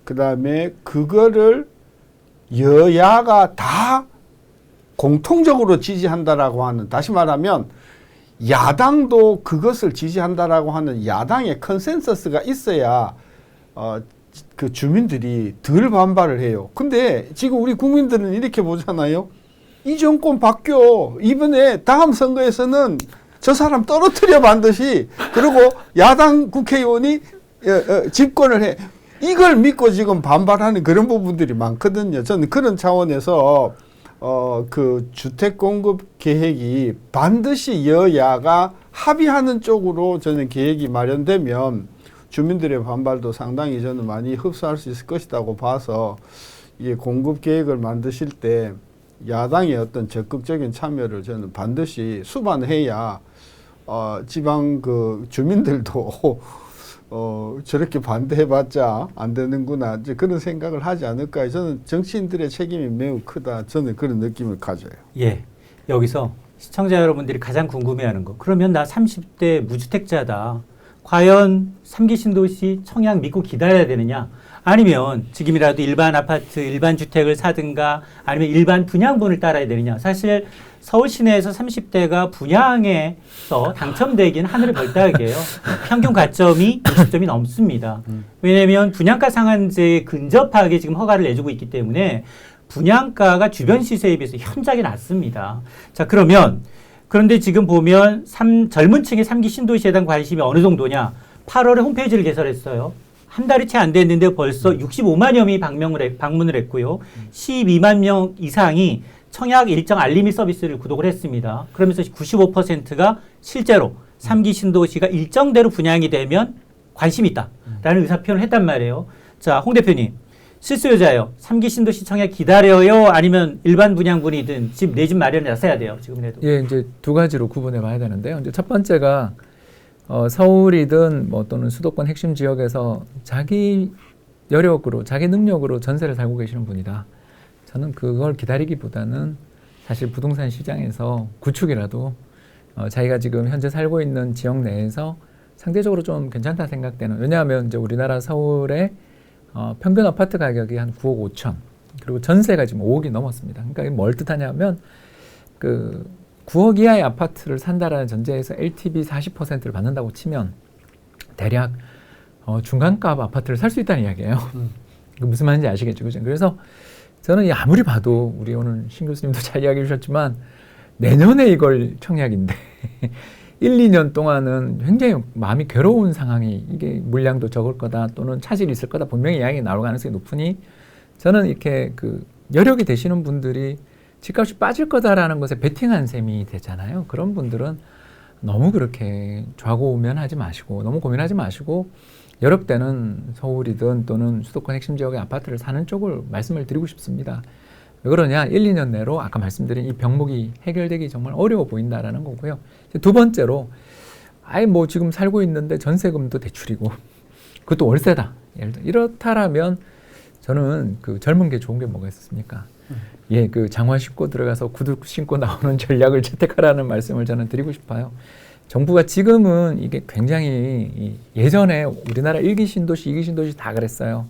그 다음에 그거를 여야가 다 공통적으로 지지한다라고 하는 다시 말하면 야당도 그것을 지지한다라고 하는 야당의 컨센서스가 있어야 그 주민들이 덜 반발을 해요. 근데 지금 우리 국민들은 이렇게 보잖아요. 이 정권 바뀌어. 이번에 다음 선거에서는 저 사람 떨어뜨려 반드시. 그리고 야당 국회의원이 집권을 해. 이걸 믿고 지금 반발하는 그런 부분들이 많거든요. 저는 그런 차원에서 그 주택 공급 계획이 반드시 여야가 합의하는 쪽으로 저는 계획이 마련되면 주민들의 반발도 상당히 저는 많이 흡수할 수 있을 것이라고 봐서 이게 공급 계획을 만드실 때 야당의 어떤 적극적인 참여를 저는 반드시 수반해야 지방 그 주민들도 저렇게 반대해봤자 안 되는구나 이제 그런 생각을 하지 않을까. 저는 정치인들의 책임이 매우 크다. 저는 그런 느낌을 가져요. 예, 여기서 시청자 여러분들이 가장 궁금해하는 거. 그러면 나 30대 무주택자다. 과연 3기 신도시 청약 믿고 기다려야 되느냐? 아니면 지금이라도 일반 아파트, 일반 주택을 사든가 아니면 일반 분양분을 따라야 되느냐? 사실 서울 시내에서 30대가 분양에서 당첨되긴 하늘을 별 따기예요. 평균 가점이 60점이 넘습니다. 왜냐하면 분양가 상한제에 근접하게 지금 허가를 내주고 있기 때문에 분양가가 주변 시세에 비해서 현저하게 낮습니다. 자, 그런데 지금 보면 젊은 층의 3기 신도시에 대한 관심이 어느 정도냐? 8월에 홈페이지를 개설했어요. 한 달이 채 안 됐는데 벌써 65만여 명이 방문을 했고요. 12만 명 이상이 청약 일정 알림이 서비스를 구독을 했습니다. 그러면서 95%가 실제로 3기 신도시가 일정대로 분양이 되면 관심이 있다라는 의사 표현을 했단 말이에요. 자, 홍 대표님. 실수요자예요. 3기 신도시 청약 기다려요? 아니면 일반 분양분이든 내 집 마련에 나서야 돼요? 지금이라도. 예, 이제 두 가지로 구분해 봐야 되는데요. 이제 첫 번째가 서울이든 뭐 또는 수도권 핵심 지역에서 자기 여력으로, 자기 능력으로 전세를 살고 계시는 분이다. 저는 그걸 기다리기보다는 사실 부동산 시장에서 구축이라도 자기가 지금 현재 살고 있는 지역 내에서 상대적으로 좀 괜찮다 생각되는, 왜냐하면 이제 우리나라 서울의 평균 아파트 가격이 한 9억 5천, 그리고 전세가 지금 5억이 넘었습니다. 그러니까 이게 뭘 뜻하냐면 그 9억 이하의 아파트를 산다라는 전제에서 LTV 40%를 받는다고 치면 대략 중간값 아파트를 살 수 있다는 이야기예요. 그 무슨 말인지 아시겠죠, 그죠? 그래서 저는 아무리 봐도 우리 오늘 신 교수님도 잘 이야기해 주셨지만 내년에 이걸 청약인데 1, 2년 동안은 굉장히 마음이 괴로운 상황이, 이게 물량도 적을 거다 또는 차질이 있을 거다 분명히 이야기 나올 가능성이 높으니 저는 이렇게 그 여력이 되시는 분들이 집값이 빠질 거다라는 것에 베팅한 셈이 되잖아요. 그런 분들은 너무 그렇게 좌고우면하지 마시고 너무 고민하지 마시고 여력 때는 서울이든 또는 수도권 핵심 지역의 아파트를 사는 쪽을 말씀을 드리고 싶습니다. 왜 그러냐? 1, 2년 내로 아까 말씀드린 이 병목이 해결되기 정말 어려워 보인다라는 거고요. 두 번째로 아예 뭐 지금 살고 있는데 전세금도 대출이고 그것도 월세다. 예를 들어 이렇다라면 저는 그 젊은 게 좋은 게 뭐가 있었습니까? 예, 그 장화 신고 들어가서 구두 신고 나오는 전략을 채택하라는 말씀을 저는 드리고 싶어요. 정부가 지금은 이게 굉장히 예전에 우리나라 1기 신도시, 2기 신도시 다 그랬어요.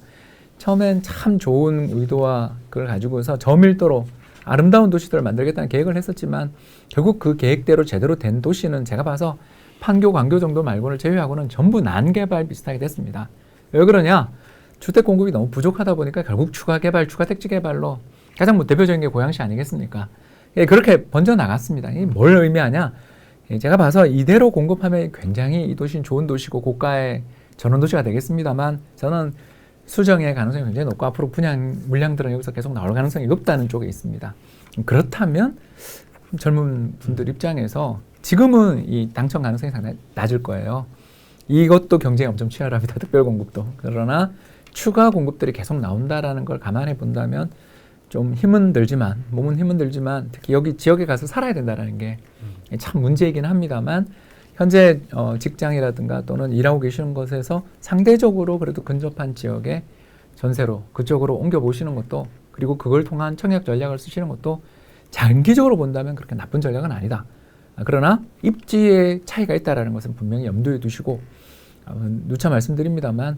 처음엔 참 좋은 의도와 그걸 가지고서 저밀도로 아름다운 도시들을 만들겠다는 계획을 했었지만 결국 그 계획대로 제대로 된 도시는 제가 봐서 판교, 광교 정도 말고를 제외하고는 전부 난개발 비슷하게 됐습니다. 왜 그러냐? 주택 공급이 너무 부족하다 보니까 결국 추가 개발, 추가 택지 개발로 가장 뭐 대표적인 게 고양시 아니겠습니까? 예, 그렇게 번져 나갔습니다. 이게 뭘 의미하냐? 예, 제가 봐서 이대로 공급하면 굉장히 이 도시는 좋은 도시고 고가의 전원 도시가 되겠습니다만 저는 수정의 가능성이 굉장히 높고 앞으로 분양 물량들은 여기서 계속 나올 가능성이 높다는 쪽에 있습니다. 그렇다면 젊은 분들 입장에서 지금은 이 당첨 가능성이 상당히 낮을 거예요. 이것도 경쟁이 엄청 치열합니다. 특별 공급도. 그러나 추가 공급들이 계속 나온다라는 걸 감안해 본다면 좀 힘은 들지만, 몸은 힘은 들지만 특히 여기 지역에 가서 살아야 된다는 게 참 문제이긴 합니다만 현재 직장이라든가 또는 일하고 계시는 곳에서 상대적으로 그래도 근접한 지역에 전세로 그쪽으로 옮겨보시는 것도, 그리고 그걸 통한 청약 전략을 쓰시는 것도 장기적으로 본다면 그렇게 나쁜 전략은 아니다. 그러나 입지의 차이가 있다는 것은 분명히 염두에 두시고, 누차 말씀드립니다만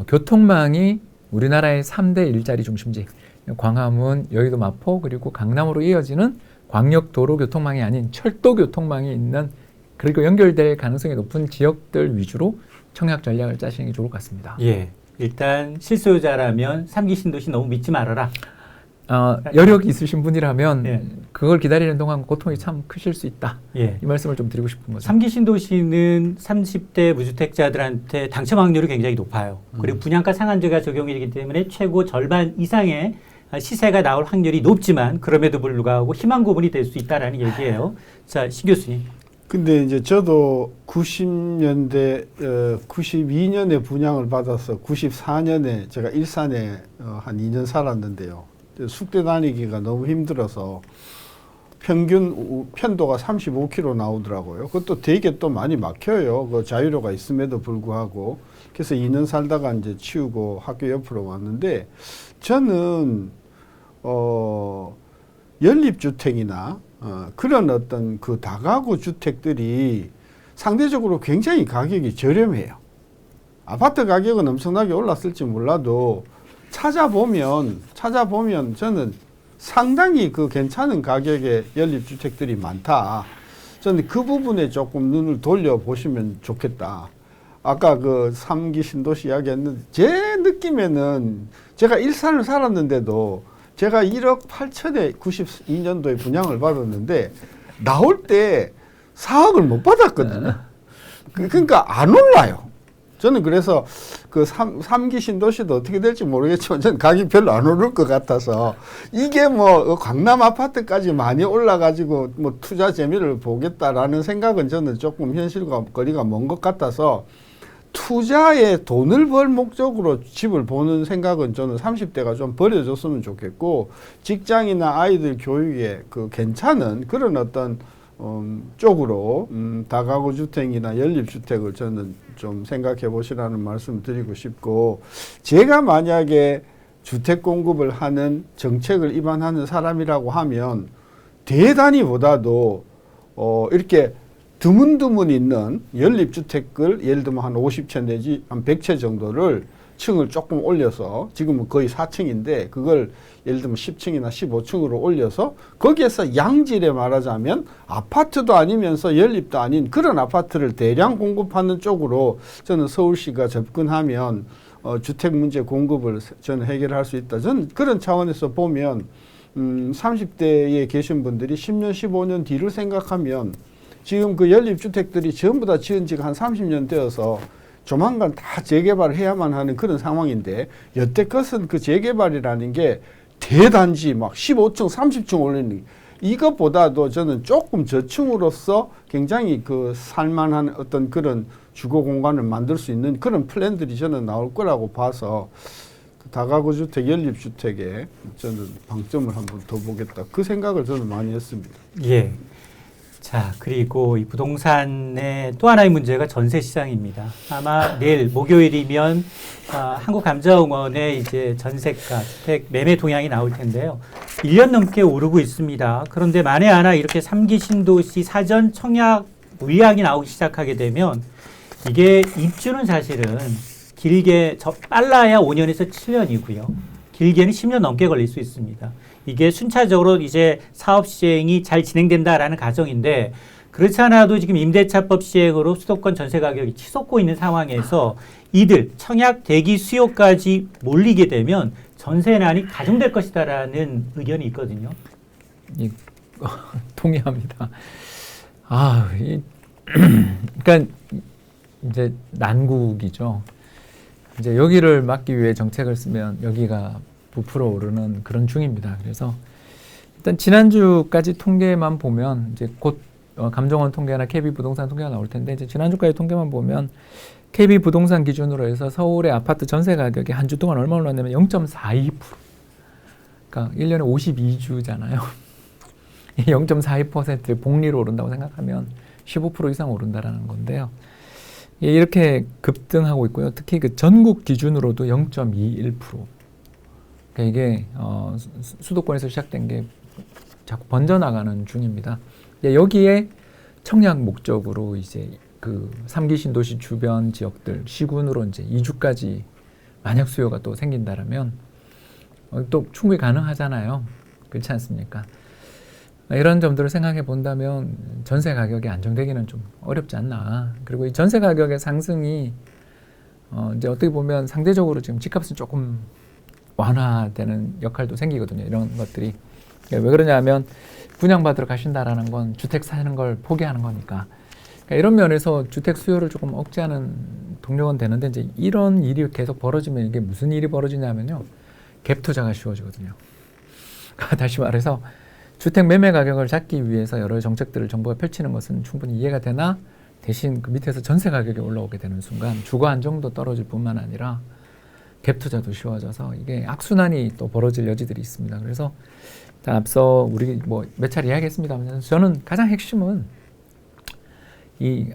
교통망이 우리나라의 3대 일자리 중심지, 광화문, 여의도, 마포 그리고 강남으로 이어지는 광역도로 교통망이 아닌 철도 교통망이 있는, 그리고 연결될 가능성이 높은 지역들 위주로 청약 전략을 짜시는 게 좋을 것 같습니다. 예, 일단 실소유자라면 3기 신도시 너무 믿지 말아라. 여력이 있으신 분이라면 예. 그걸 기다리는 동안 고통이 참 크실 수 있다. 예. 이 말씀을 좀 드리고 싶은 거죠. 3기 신도시는 30대 무주택자들한테 당첨 확률이 굉장히 높아요. 그리고 분양가 상한제가 적용이 되기 때문에 최고 절반 이상의 시세가 나올 확률이 높지만 그럼에도 불구하고 희망 고문이 될 수 있다라는 얘기예요. 자, 신 교수님. 근데 이제 저도 90년대, 92년에 분양을 받아서 94년에 제가 일산에 한 2년 살았는데요. 숙대 다니기가 너무 힘들어서 평균 편도가 35km 나오더라고요. 그것도 되게 또 많이 막혀요. 그 자유로가 있음에도 불구하고. 그래서 2년 살다가 이제 치우고 학교 옆으로 왔는데 저는 연립주택이나 그런 어떤 그 다가구 주택들이 상대적으로 굉장히 가격이 저렴해요. 아파트 가격은 엄청나게 올랐을지 몰라도 찾아보면 저는 상당히 그 괜찮은 가격의 연립주택들이 많다. 저는 그 부분에 조금 눈을 돌려보시면 좋겠다. 아까 그 3기 신도시 이야기했는데 제 느낌에는 제가 일산을 살았는데도 제가 1억 8천에 92년도에 분양을 받았는데 나올 때 4억을 못 받았거든요. 그러니까 안 올라요. 저는 그래서 그 3기 신도시도 어떻게 될지 모르겠지만 저는 가격이 별로 안 오를 것 같아서 이게 뭐 강남 아파트까지 많이 올라가지고 뭐 투자 재미를 보겠다라는 생각은 저는 조금 현실과 거리가 먼 것 같아서 투자에 돈을 벌 목적으로 집을 보는 생각은 저는 30대가 좀 버려줬으면 좋겠고 직장이나 아이들 교육에 그 괜찮은 그런 어떤 쪽으로 다가구 주택이나 연립주택을 저는 좀 생각해 보시라는 말씀 드리고 싶고 제가 만약에 주택 공급을 하는 정책을 입안하는 사람이라고 하면 대단히보다도 이렇게 드문드문 있는 연립주택을 예를 들면 한 50채 내지 한 100채 정도를 층을 조금 올려서 지금은 거의 4층인데 그걸 예를 들면 10층이나 15층으로 올려서 거기에서 양질에 말하자면 아파트도 아니면서 연립도 아닌 그런 아파트를 대량 공급하는 쪽으로 저는 서울시가 접근하면 주택 문제 공급을 저는 해결할 수 있다. 저는 그런 차원에서 보면 30대에 계신 분들이 10년, 15년 뒤를 생각하면 지금 그 연립주택들이 전부 다 지은 지가 한 30년 되어서 조만간 다 재개발을 해야만 하는 그런 상황인데 여태껏은 그 재개발이라는 게 대단지 막 15층, 30층 올리는 이것보다도 저는 조금 저층으로서 굉장히 그 살만한 어떤 그런 주거 공간을 만들 수 있는 그런 플랜들이 저는 나올 거라고 봐서 다가구 주택, 연립주택에 저는 방점을 한번 더 보겠다. 그 생각을 저는 많이 했습니다. 예. 자, 그리고 이 부동산의 또 하나의 문제가 전세 시장입니다. 아마 내일 목요일이면 한국감정원의 이제 전세가, 주택 매매 동향이 나올 텐데요. 1년 넘게 오르고 있습니다. 그런데 만에 하나 이렇게 3기 신도시 사전 청약 물량이 나오기 시작하게 되면 이게 입주는 사실은 길게 빨라야 5년에서 7년이고요. 길게는 10년 넘게 걸릴 수 있습니다. 이게 순차적으로 이제 사업 시행이 잘 진행된다라는 가정인데 그렇지 않아도 지금 임대차법 시행으로 수도권 전세 가격이 치솟고 있는 상황에서 이들 청약 대기 수요까지 몰리게 되면 전세난이 가중될 것이다라는 의견이 있거든요. 동의합니다. 그러니까 이제 난국이죠. 이제 여기를 막기 위해 정책을 쓰면 여기가 부풀어 오르는 그런 중입니다. 그래서 일단 지난주까지 통계만 보면 이제 곧 감정원 통계나 KB 부동산 통계가 나올 텐데 이제 지난주까지 통계만 보면 KB 부동산 기준으로 해서 서울의 아파트 전세 가격이 한 주 동안 얼마 올랐냐면 0.42%. 그러니까 1년에 52주잖아요. 0.42%를 복리로 오른다고 생각하면 15% 이상 오른다라는 건데요. 이렇게 급등하고 있고요. 특히 그 전국 기준으로도 0.21%. 그러니까 이게 수도권에서 시작된 게 자꾸 번져나가는 중입니다. 여기에 청약 목적으로 이제 그 3기 신도시 주변 지역들 시군으로 이제 이주까지 만약 수요가 또 생긴다라면 또 충분히 가능하잖아요. 그렇지 않습니까? 이런 점들을 생각해 본다면 전세 가격이 안정되기는 좀 어렵지 않나. 그리고 이 전세 가격의 상승이 이제 어떻게 보면 상대적으로 지금 집값은 조금 완화되는 역할도 생기거든요. 이런 것들이. 왜 그러냐면 분양받으러 가신다라는 건 주택 사는 걸 포기하는 거니까. 그러니까 이런 면에서 주택 수요를 조금 억제하는 동력은 되는데 이제 이런 일이 계속 벌어지면 이게 무슨 일이 벌어지냐면요. 갭 투자가 쉬워지거든요. 다시 말해서 주택 매매 가격을 잡기 위해서 여러 정책들을 정부가 펼치는 것은 충분히 이해가 되나 대신 그 밑에서 전세 가격이 올라오게 되는 순간 주거 안정도 떨어질 뿐만 아니라 갭 투자도 쉬워져서 이게 악순환이 또 벌어질 여지들이 있습니다. 그래서 앞서 우리 뭐 몇 차례 이야기했습니다만 저는 가장 핵심은 이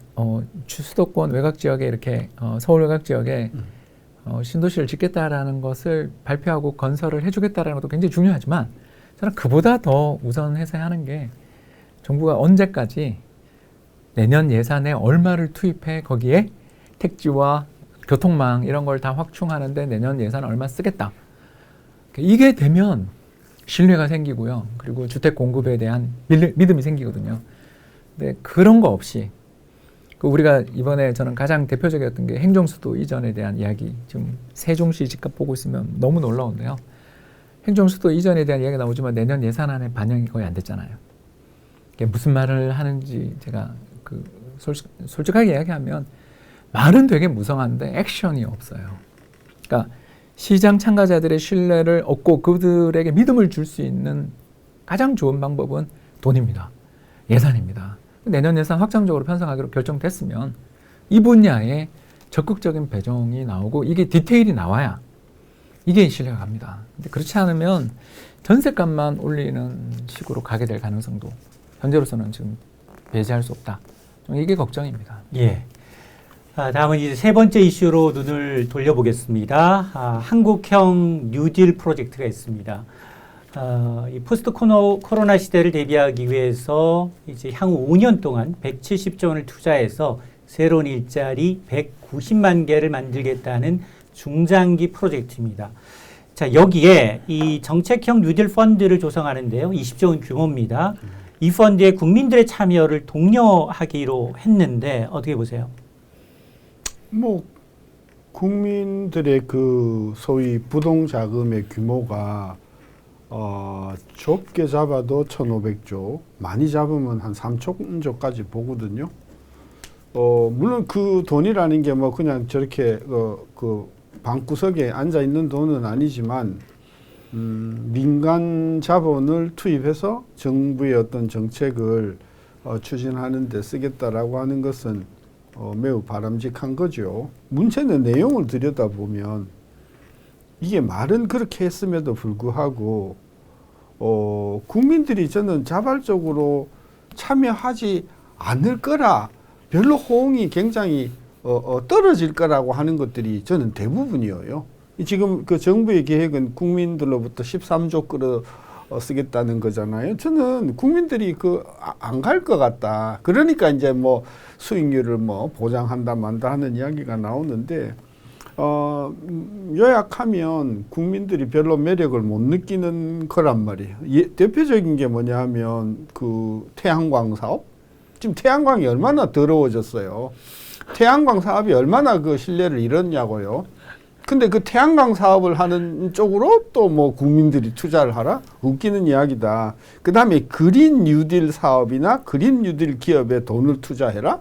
수도권 외곽 지역에 이렇게 서울 외곽 지역에 신도시를 짓겠다라는 것을 발표하고 건설을 해주겠다라는 것도 굉장히 중요하지만 저는 그보다 더 우선해서 하는 게 정부가 언제까지 3기 신도시 주변 지역들 15층, 20층, 30층, 40층, 50층, 60층, 70층, 80층, 90층, 100층 내년 예산에 얼마를 투입해 거기에 택지와 교통망 이런 걸 다 확충하는데 내년 예산 얼마 쓰겠다. 이게 되면 신뢰가 생기고요. 그리고 주택 공급에 대한 믿음이 생기거든요. 근데 그런 거 없이 우리가 이번에 저는 가장 대표적이었던 게 행정수도 이전에 대한 이야기. 지금 세종시 집값 보고 있으면 너무 놀라운데요. 행정수도 이전에 대한 이야기가 나오지만 내년 예산안에 반영이 거의 안 됐잖아요. 이게 무슨 말을 하는지 제가 솔직하게 이야기하면 말은 되게 무성한데 액션이 없어요. 그러니까 시장 참가자들의 신뢰를 얻고 그들에게 믿음을 줄 수 있는 가장 좋은 방법은 돈입니다. 예산입니다. 내년 예산 확장적으로 편성하기로 결정됐으면 이 분야에 적극적인 배정이 나오고 이게 디테일이 나와야 이게 신뢰가 갑니다. 근데 그렇지 않으면 전세값만 올리는 식으로 가게 될 가능성도 현재로서는 지금 배제할 수 없다. 이게 걱정입니다. 예. 다음은 이제 세 번째 이슈로 눈을 돌려보겠습니다. 한국형 뉴딜 프로젝트가 있습니다. 이 포스트 코로나 시대를 대비하기 위해서 이제 향후 5년 동안 170조 원을 투자해서 새로운 일자리 190만 개를 만들겠다는 중장기 프로젝트입니다. 자, 여기에 이 정책형 뉴딜 펀드를 조성하는데요. 20조 원 규모입니다. 이 펀드에 국민들의 참여를 독려하기로 했는데 어떻게 보세요? 뭐 국민들의 그 소위 부동 자금의 규모가 좁게 잡아도 1,500조, 많이 잡으면 한 3천조까지 보거든요. 물론 그 돈이라는 게 뭐 그냥 저렇게 그 방구석에 앉아 있는 돈은 아니지만 민간 자본을 투입해서 정부의 어떤 정책을 추진하는 데 쓰겠다라고 하는 것은 매우 바람직한 거죠. 문제는 내용을 들여다보면 이게 말은 그렇게 했음에도 불구하고 국민들이 저는 자발적으로 참여하지 않을 거라, 별로 호응이 굉장히 떨어질 거라고 하는 것들이 저는 대부분이에요. 지금 그 정부의 계획은 국민들로부터 13조 끌어 쓰겠다는 거잖아요. 저는 국민들이 안 갈 것 같다. 그러니까 이제 뭐 수익률을 뭐 보장한다 만다 하는 이야기가 나오는데 요약하면 국민들이 별로 매력을 못 느끼는 거란 말이에요. 대표적인 게 뭐냐 하면 그 태양광 사업. 지금 태양광이 얼마나 더러워졌어요. 태양광 사업이 얼마나 그 신뢰를 잃었냐고요. 근데 그 태양광 사업을 하는 쪽으로 또 뭐 국민들이 투자를 하라? 웃기는 이야기다. 그 다음에 그린 뉴딜 사업이나 그린 뉴딜 기업에 돈을 투자해라?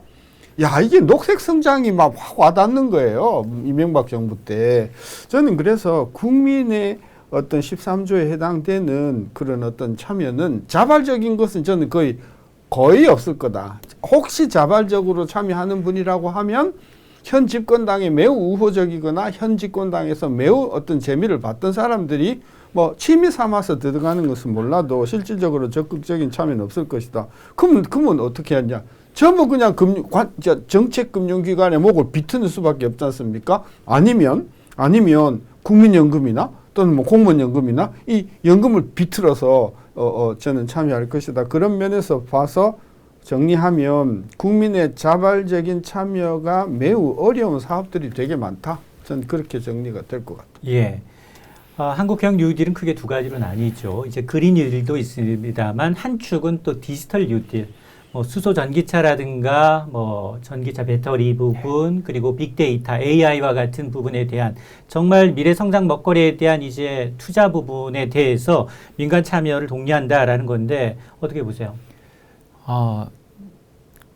야, 이게 녹색 성장이 막 확 와닿는 거예요. 이명박 정부 때. 저는 그래서 국민의 어떤 13조에 해당되는 그런 어떤 참여는 자발적인 것은 저는 거의 없을 거다. 혹시 자발적으로 참여하는 분이라고 하면 현 집권당에 매우 우호적이거나 현 집권당에서 매우 어떤 재미를 봤던 사람들이 뭐 취미 삼아서 들어가는 것은 몰라도 실질적으로 적극적인 참여는 없을 것이다. 그러면 어떻게 하냐? 전부 그냥 정책금융기관에 목을 비트는 수밖에 없지 않습니까? 아니면 국민연금이나 또는 뭐 공무원연금이나 이 연금을 비틀어서 저는 참여할 것이다. 그런 면에서 봐서 정리하면 국민의 자발적인 참여가 매우 어려운 사업들이 되게 많다. 저는 그렇게 정리가 될 것 같아요. 예. 한국형 뉴딜은 크게 두 가지로 나뉘죠. 이제 그린 뉴딜도 있습니다만 한 축은 또 디지털 뉴딜, 뭐 수소 전기차라든가 뭐 전기차 배터리 부분 그리고 빅데이터, AI와 같은 부분에 대한 정말 미래 성장 먹거리에 대한 이제 투자 부분에 대해서 민간 참여를 독려한다라는 건데 어떻게 보세요?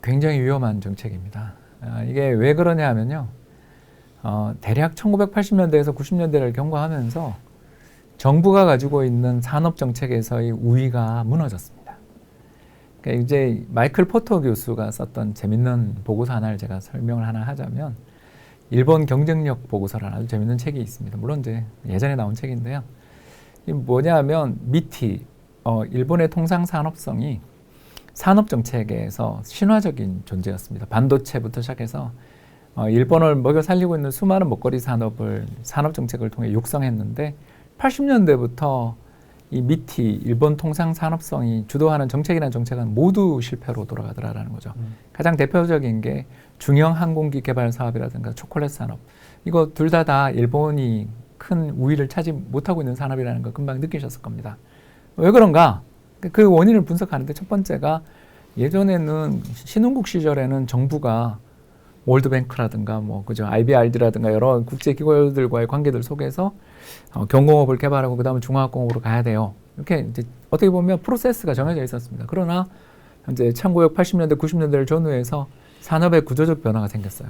굉장히 위험한 정책입니다. 이게 왜 그러냐 하면요. 대략 1980년대에서 90년대를 경과하면서 정부가 가지고 있는 산업 정책에서의 우위가 무너졌습니다. 그러니까 이제 마이클 포터 교수가 썼던 재밌는 보고서 하나를 제가 설명을 하나 하자면 일본 경쟁력 보고서라는 아주 재밌는 책이 있습니다. 물론 이제 예전에 나온 책인데요. 이게 뭐냐면 미티, 일본의 통상 산업성이 산업 정책에서 신화적인 존재였습니다. 반도체부터 시작해서 일본을 먹여 살리고 있는 수많은 먹거리 산업 정책을 통해 육성했는데 80년대부터 이 미티 일본 통상산업성이 주도하는 정책이라는 정책은 모두 실패로 돌아가더라라는 거죠. 가장 대표적인 게 중형 항공기 개발 사업이라든가 초콜릿 산업. 이거 둘 다 일본이 큰 우위를 차지 못하고 있는 산업이라는 거 금방 느끼셨을 겁니다. 왜 그런가? 그 원인을 분석하는데 첫 번째가 예전에는 신흥국 시절에는 정부가 월드뱅크라든가 뭐 그죠 IBRD라든가 여러 국제기구들과의 관계들 속에서 경공업을 개발하고 그다음에 중화학공업으로 가야 돼요. 이렇게 이제 어떻게 보면 프로세스가 정해져 있었습니다. 그러나 이제 1980년대 90년대를 전후해서 산업의 구조적 변화가 생겼어요.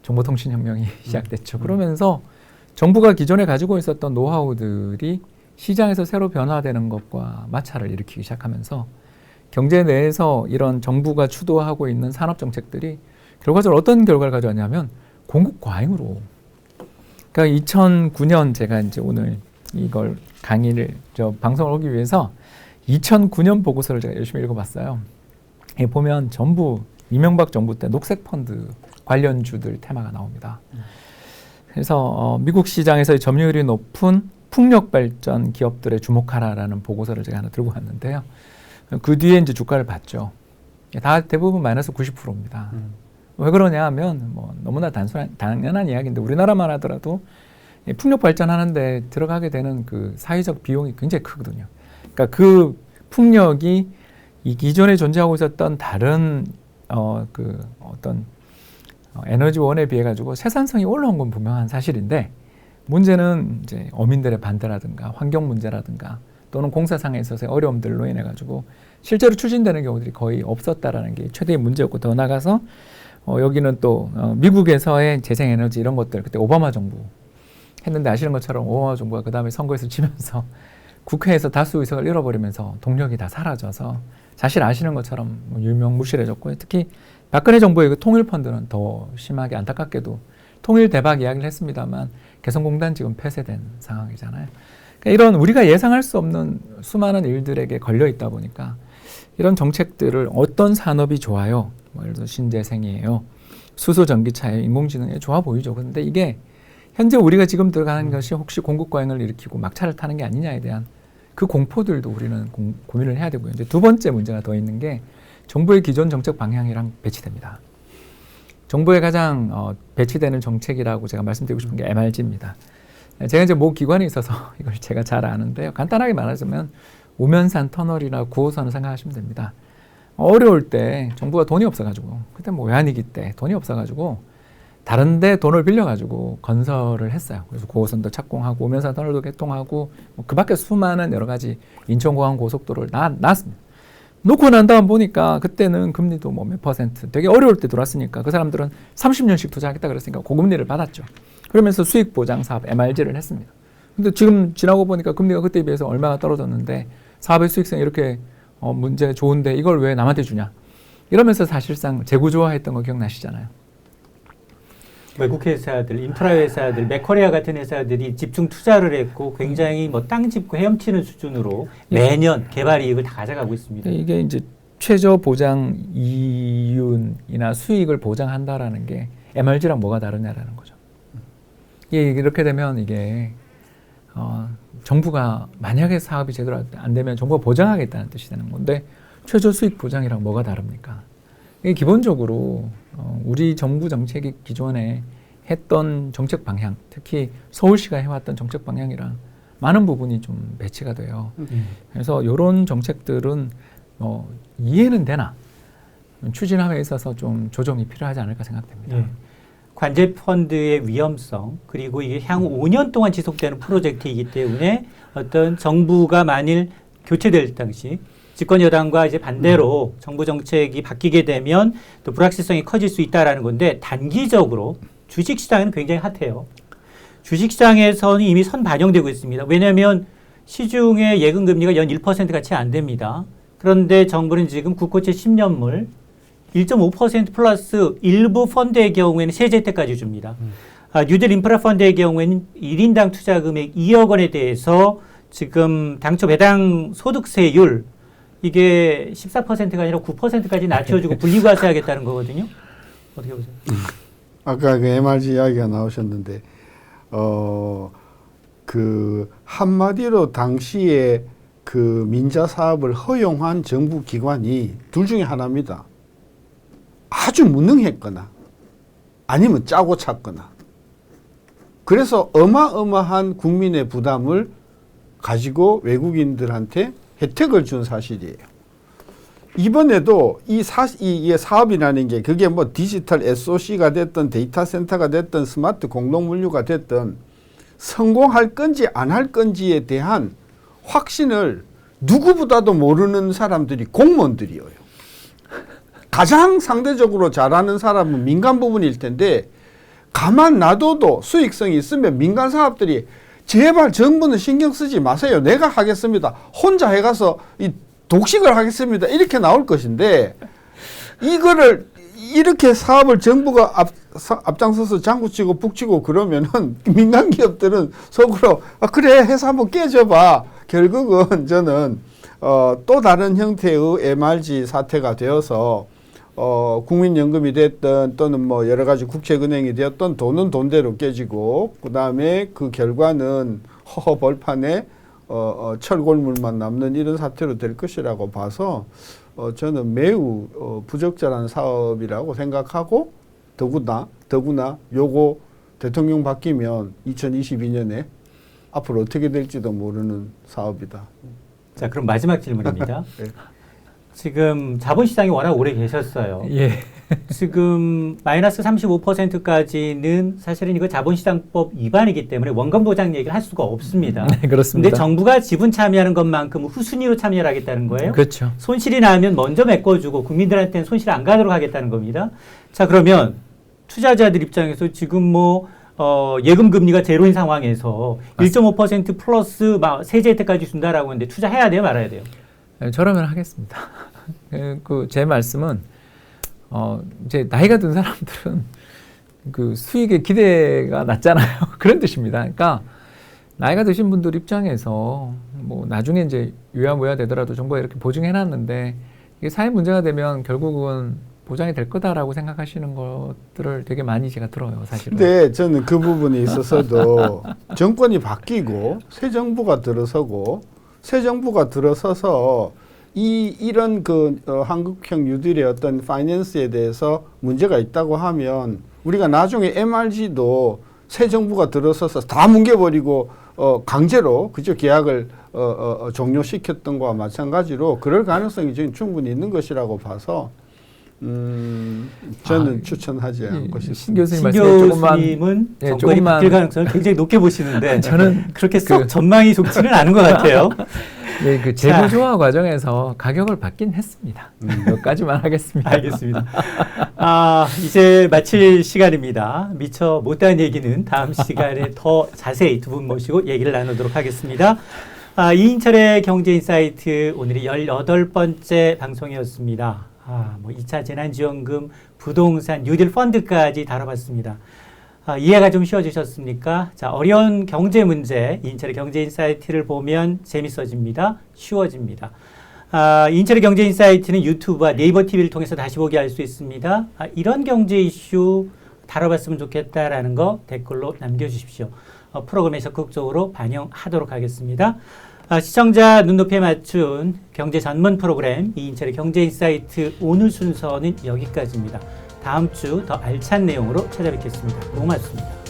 정보통신혁명이 시작됐죠. 그러면서 정부가 기존에 가지고 있었던 노하우들이 시장에서 새로 변화되는 것과 마찰을 일으키기 시작하면서 경제 내에서 이런 정부가 주도하고 있는 산업 정책들이 결과적으로 어떤 결과를 가져왔냐면 공급 과잉으로. 그러니까 2009년 제가 이제 오늘 이걸 강의를 방송을 하기 위해서 2009년 보고서를 제가 열심히 읽어봤어요. 여기 보면 전부 이명박 정부 때 녹색 펀드 관련주들 테마가 나옵니다. 그래서 미국 시장에서의 점유율이 높은 풍력 발전 기업들에 주목하라라는 보고서를 제가 하나 들고 왔는데요. 그 뒤에 이제 주가를 봤죠. 다 대부분 마이너스 90%입니다. 왜 그러냐 하면 뭐 너무나 당연한 이야기인데 우리나라만 하더라도 풍력 발전하는데 들어가게 되는 그 사회적 비용이 굉장히 크거든요. 그러니까 그 풍력이 이 기존에 존재하고 있었던 다른 그 어떤 에너지원에 비해 가지고 생산성이 올라온 건 분명한 사실인데 문제는 이제 어민들의 반대라든가 환경 문제라든가 또는 공사상에 있어서의 어려움들로 인해 가지고 실제로 추진되는 경우들이 거의 없었다라는 게 최대의 문제였고 더 나가서 여기는 또 미국에서의 재생에너지 이런 것들 그때 오바마 정부 했는데 아시는 것처럼 오바마 정부가 그 다음에 선거에서 지면서 국회에서 다수 의석을 잃어버리면서 동력이 다 사라져서 사실 아시는 것처럼 유명무실해졌고 특히 박근혜 정부의 그 통일펀드는 더 심하게 안타깝게도 통일 대박 이야기를 했습니다만 개성공단 지금 폐쇄된 상황이잖아요. 그러니까 이런 우리가 예상할 수 없는 수많은 일들에게 걸려 있다 보니까 이런 정책들을 어떤 산업이 좋아요? 뭐 예를 들어 신재생이에요. 수소 전기차예요. 인공지능에 좋아 보이죠. 그런데 이게 현재 우리가 지금 들어가는 것이 혹시 공급 과잉을 일으키고 막차를 타는 게 아니냐에 대한 그 공포들도 우리는 고민을 해야 되고요. 이제 두 번째 문제가 더 있는 게 정부의 기존 정책 방향이랑 배치됩니다. 정부의 가장 배치되는 정책이라고 제가 말씀드리고 싶은 게 MRG입니다. 제가 이제 모 기관에 있어서 이걸 제가 잘 아는데요. 간단하게 말하자면 우면산 터널이나 9호선을 생각하시면 됩니다. 어려울 때 정부가 돈이 없어가지고 그때 뭐 외환위기 때 돈이 없어가지고 다른데 돈을 빌려가지고 건설을 했어요. 그래서 9호선도 착공하고 우면산 터널도 개통하고 그 밖에 수많은 여러 가지 인천공항 고속도로를 놨습니다. 놓고 난 다음 보니까 그때는 금리도 뭐 몇 퍼센트 되게 어려울 때 들어왔으니까 그 사람들은 30년씩 투자하겠다 그랬으니까 고금리를 받았죠. 그러면서 수익 보장 사업 MRG를 했습니다. 근데 지금 지나고 보니까 금리가 그때에 비해서 얼마가 떨어졌는데 사업의 수익성이 이렇게 문제 좋은데 이걸 왜 남한테 주냐. 이러면서 사실상 재구조화했던 거 기억나시잖아요. 외국 회사들, 인프라 회사들, 맥커리아 같은 회사들이 집중 투자를 했고 굉장히 뭐 땅 짚고 헤엄치는 수준으로 매년 개발 이익을 다 가져가고 있습니다. 이게 이제 최저 보장 이윤이나 수익을 보장한다라는 게 MRG랑 뭐가 다르냐라는 거죠. 이렇게 되면 이게 정부가 만약에 사업이 제대로 안 되면 정부가 보장하겠다는 뜻이 되는 건데 최저 수익 보장이랑 뭐가 다릅니까? 이게 기본적으로 우리 정부 정책이 기존에 했던 정책 방향, 특히 서울시가 해왔던 정책 방향이랑 많은 부분이 좀 배치가 돼요. 그래서 이런 정책들은 이해는 되나 추진함에 있어서 좀 조정이 필요하지 않을까 생각됩니다. 예. 관제 펀드의 위험성 그리고 이게 향후 5년 동안 지속되는 프로젝트이기 때문에 어떤 정부가 만일 교체될 당시 집권 여당과 이제 반대로 정부 정책이 바뀌게 되면 또 불확실성이 커질 수 있다라는 건데 단기적으로 주식 시장은 굉장히 핫해요. 주식 시장에서는 이미 선 반영되고 있습니다. 왜냐하면 시중의 예금 금리가 연 1% 채 안 됩니다. 그런데 정부는 지금 국고채 10년물 1.5% 플러스 일부 펀드의 경우에는 세제 혜택까지 줍니다. 뉴딜 인프라 펀드의 경우에는 1인당 투자 금액 2억 원에 대해서 지금 당초 배당 소득세율 이게 14%가 아니라 9%까지 낮춰주고 분리과세하겠다는 거거든요. 어떻게 보세요? 아까 그 MRG 이야기가 나오셨는데 그 한마디로 당시에 그 민자 사업을 허용한 정부 기관이 둘 중에 하나입니다. 아주 무능했거나 아니면 짜고 찼거나. 그래서 어마어마한 국민의 부담을 가지고 외국인들한테 혜택을 준 사실이에요. 이번에도 이 사업이라는 게 그게 뭐 디지털 SOC가 됐든 데이터 센터가 됐든 스마트 공동물류가 됐든 성공할 건지 안 할 건지에 대한 확신을 누구보다도 모르는 사람들이 공무원들이에요. 가장 상대적으로 잘하는 사람은 민간 부분일 텐데 가만 놔둬도 수익성이 있으면 민간 사업들이 제발 정부는 신경 쓰지 마세요. 내가 하겠습니다. 혼자 해가서 이 독식을 하겠습니다. 이렇게 나올 것인데 이거를 이렇게 사업을 정부가 앞장서서 장구치고 북치고 그러면은 민간 기업들은 속으로 그래 해서 한번 깨져봐. 결국은 저는 또 다른 형태의 MRG 사태가 되어서 국민연금이 됐든 또는 뭐 여러 가지 국책은행이 되었던 돈은 돈대로 깨지고 그 다음에 그 결과는 허허 벌판에 철골물만 남는 이런 사태로 될 것이라고 봐서 저는 매우 부적절한 사업이라고 생각하고 더구나 요거 대통령 바뀌면 2022년에 앞으로 어떻게 될지도 모르는 사업이다. 자, 그럼 마지막 질문입니다. 네. 지금 자본시장에 워낙 오래 계셨어요. 예. 지금 마이너스 35%까지는 사실은 이거 자본시장법 위반이기 때문에 원금 보장 얘기를 할 수가 없습니다. 네, 그렇습니다. 근데 정부가 지분 참여하는 것만큼 후순위로 참여를 하겠다는 거예요. 그렇죠. 손실이 나면 먼저 메꿔주고 국민들한테는 손실 안 가도록 하겠다는 겁니다. 자, 그러면 투자자들 입장에서 지금 뭐 예금 금리가 제로인 상황에서 1.5% 플러스 세제 혜택까지 준다라고 하는데 투자해야 돼요, 말아야 돼요? 저라면 하겠습니다. 제 말씀은 이제 나이가 든 사람들은 그 수익의 기대가 낮잖아요. 그런 뜻입니다. 그러니까 나이가 드신 분들 입장에서 뭐 나중에 이제 유야무야 되더라도 정부가 이렇게 보증해놨는데 이게 사회 문제가 되면 결국은 보장이 될 거다라고 생각하시는 것들을 되게 많이 제가 들어요, 사실은. 근데 저는 그 부분에 있어서도 정권이 바뀌고 새 정부가 들어서서 이런 한국형 뉴딜의 어떤 파이낸스에 대해서 문제가 있다고 하면 우리가 나중에 MRG도 새 정부가 들어서서 다 뭉개버리고 강제로 그죠 계약을 종료시켰던 거와 마찬가지로 그럴 가능성이 저는 충분히 있는 것이라고 봐서 저는 추천하지 않고 신 싶습니다. 교수님 신 말씀에 교수님은 예, 정권이 조금만- 바뀔 가능성을 굉장히 높게 보시는데 저는 그렇게 썩 전망이 좋지는 않은 것 같아요. 예, 그 재무조화 과정에서 가격을 받긴 했습니다. 여기까지만 하겠습니다. 알겠습니다. 이제 마칠 시간입니다. 미처 못다한 얘기는 다음 시간에 더 자세히 두 분 모시고 얘기를 나누도록 하겠습니다. 이인철의 경제인사이트 오늘이 18번째 방송이었습니다. 뭐 2차 재난지원금, 부동산, 뉴딜 펀드까지 다뤄봤습니다. 이해가 좀 쉬워지셨습니까? 자, 어려운 경제 문제, 이인철의 경제인사이트를 보면 재밌어집니다. 쉬워집니다. 이인철의 경제인사이트는 유튜브와 네이버 TV를 통해서 다시 보기 할 수 있습니다. 이런 경제 이슈 다뤄봤으면 좋겠다라는 거 댓글로 남겨주십시오. 프로그램에 적극적으로 반영하도록 하겠습니다. 시청자 눈높이에 맞춘 경제 전문 프로그램 이인철의 경제인사이트 오늘 순서는 여기까지입니다. 다음 주 더 알찬 내용으로 찾아뵙겠습니다. 고맙습니다.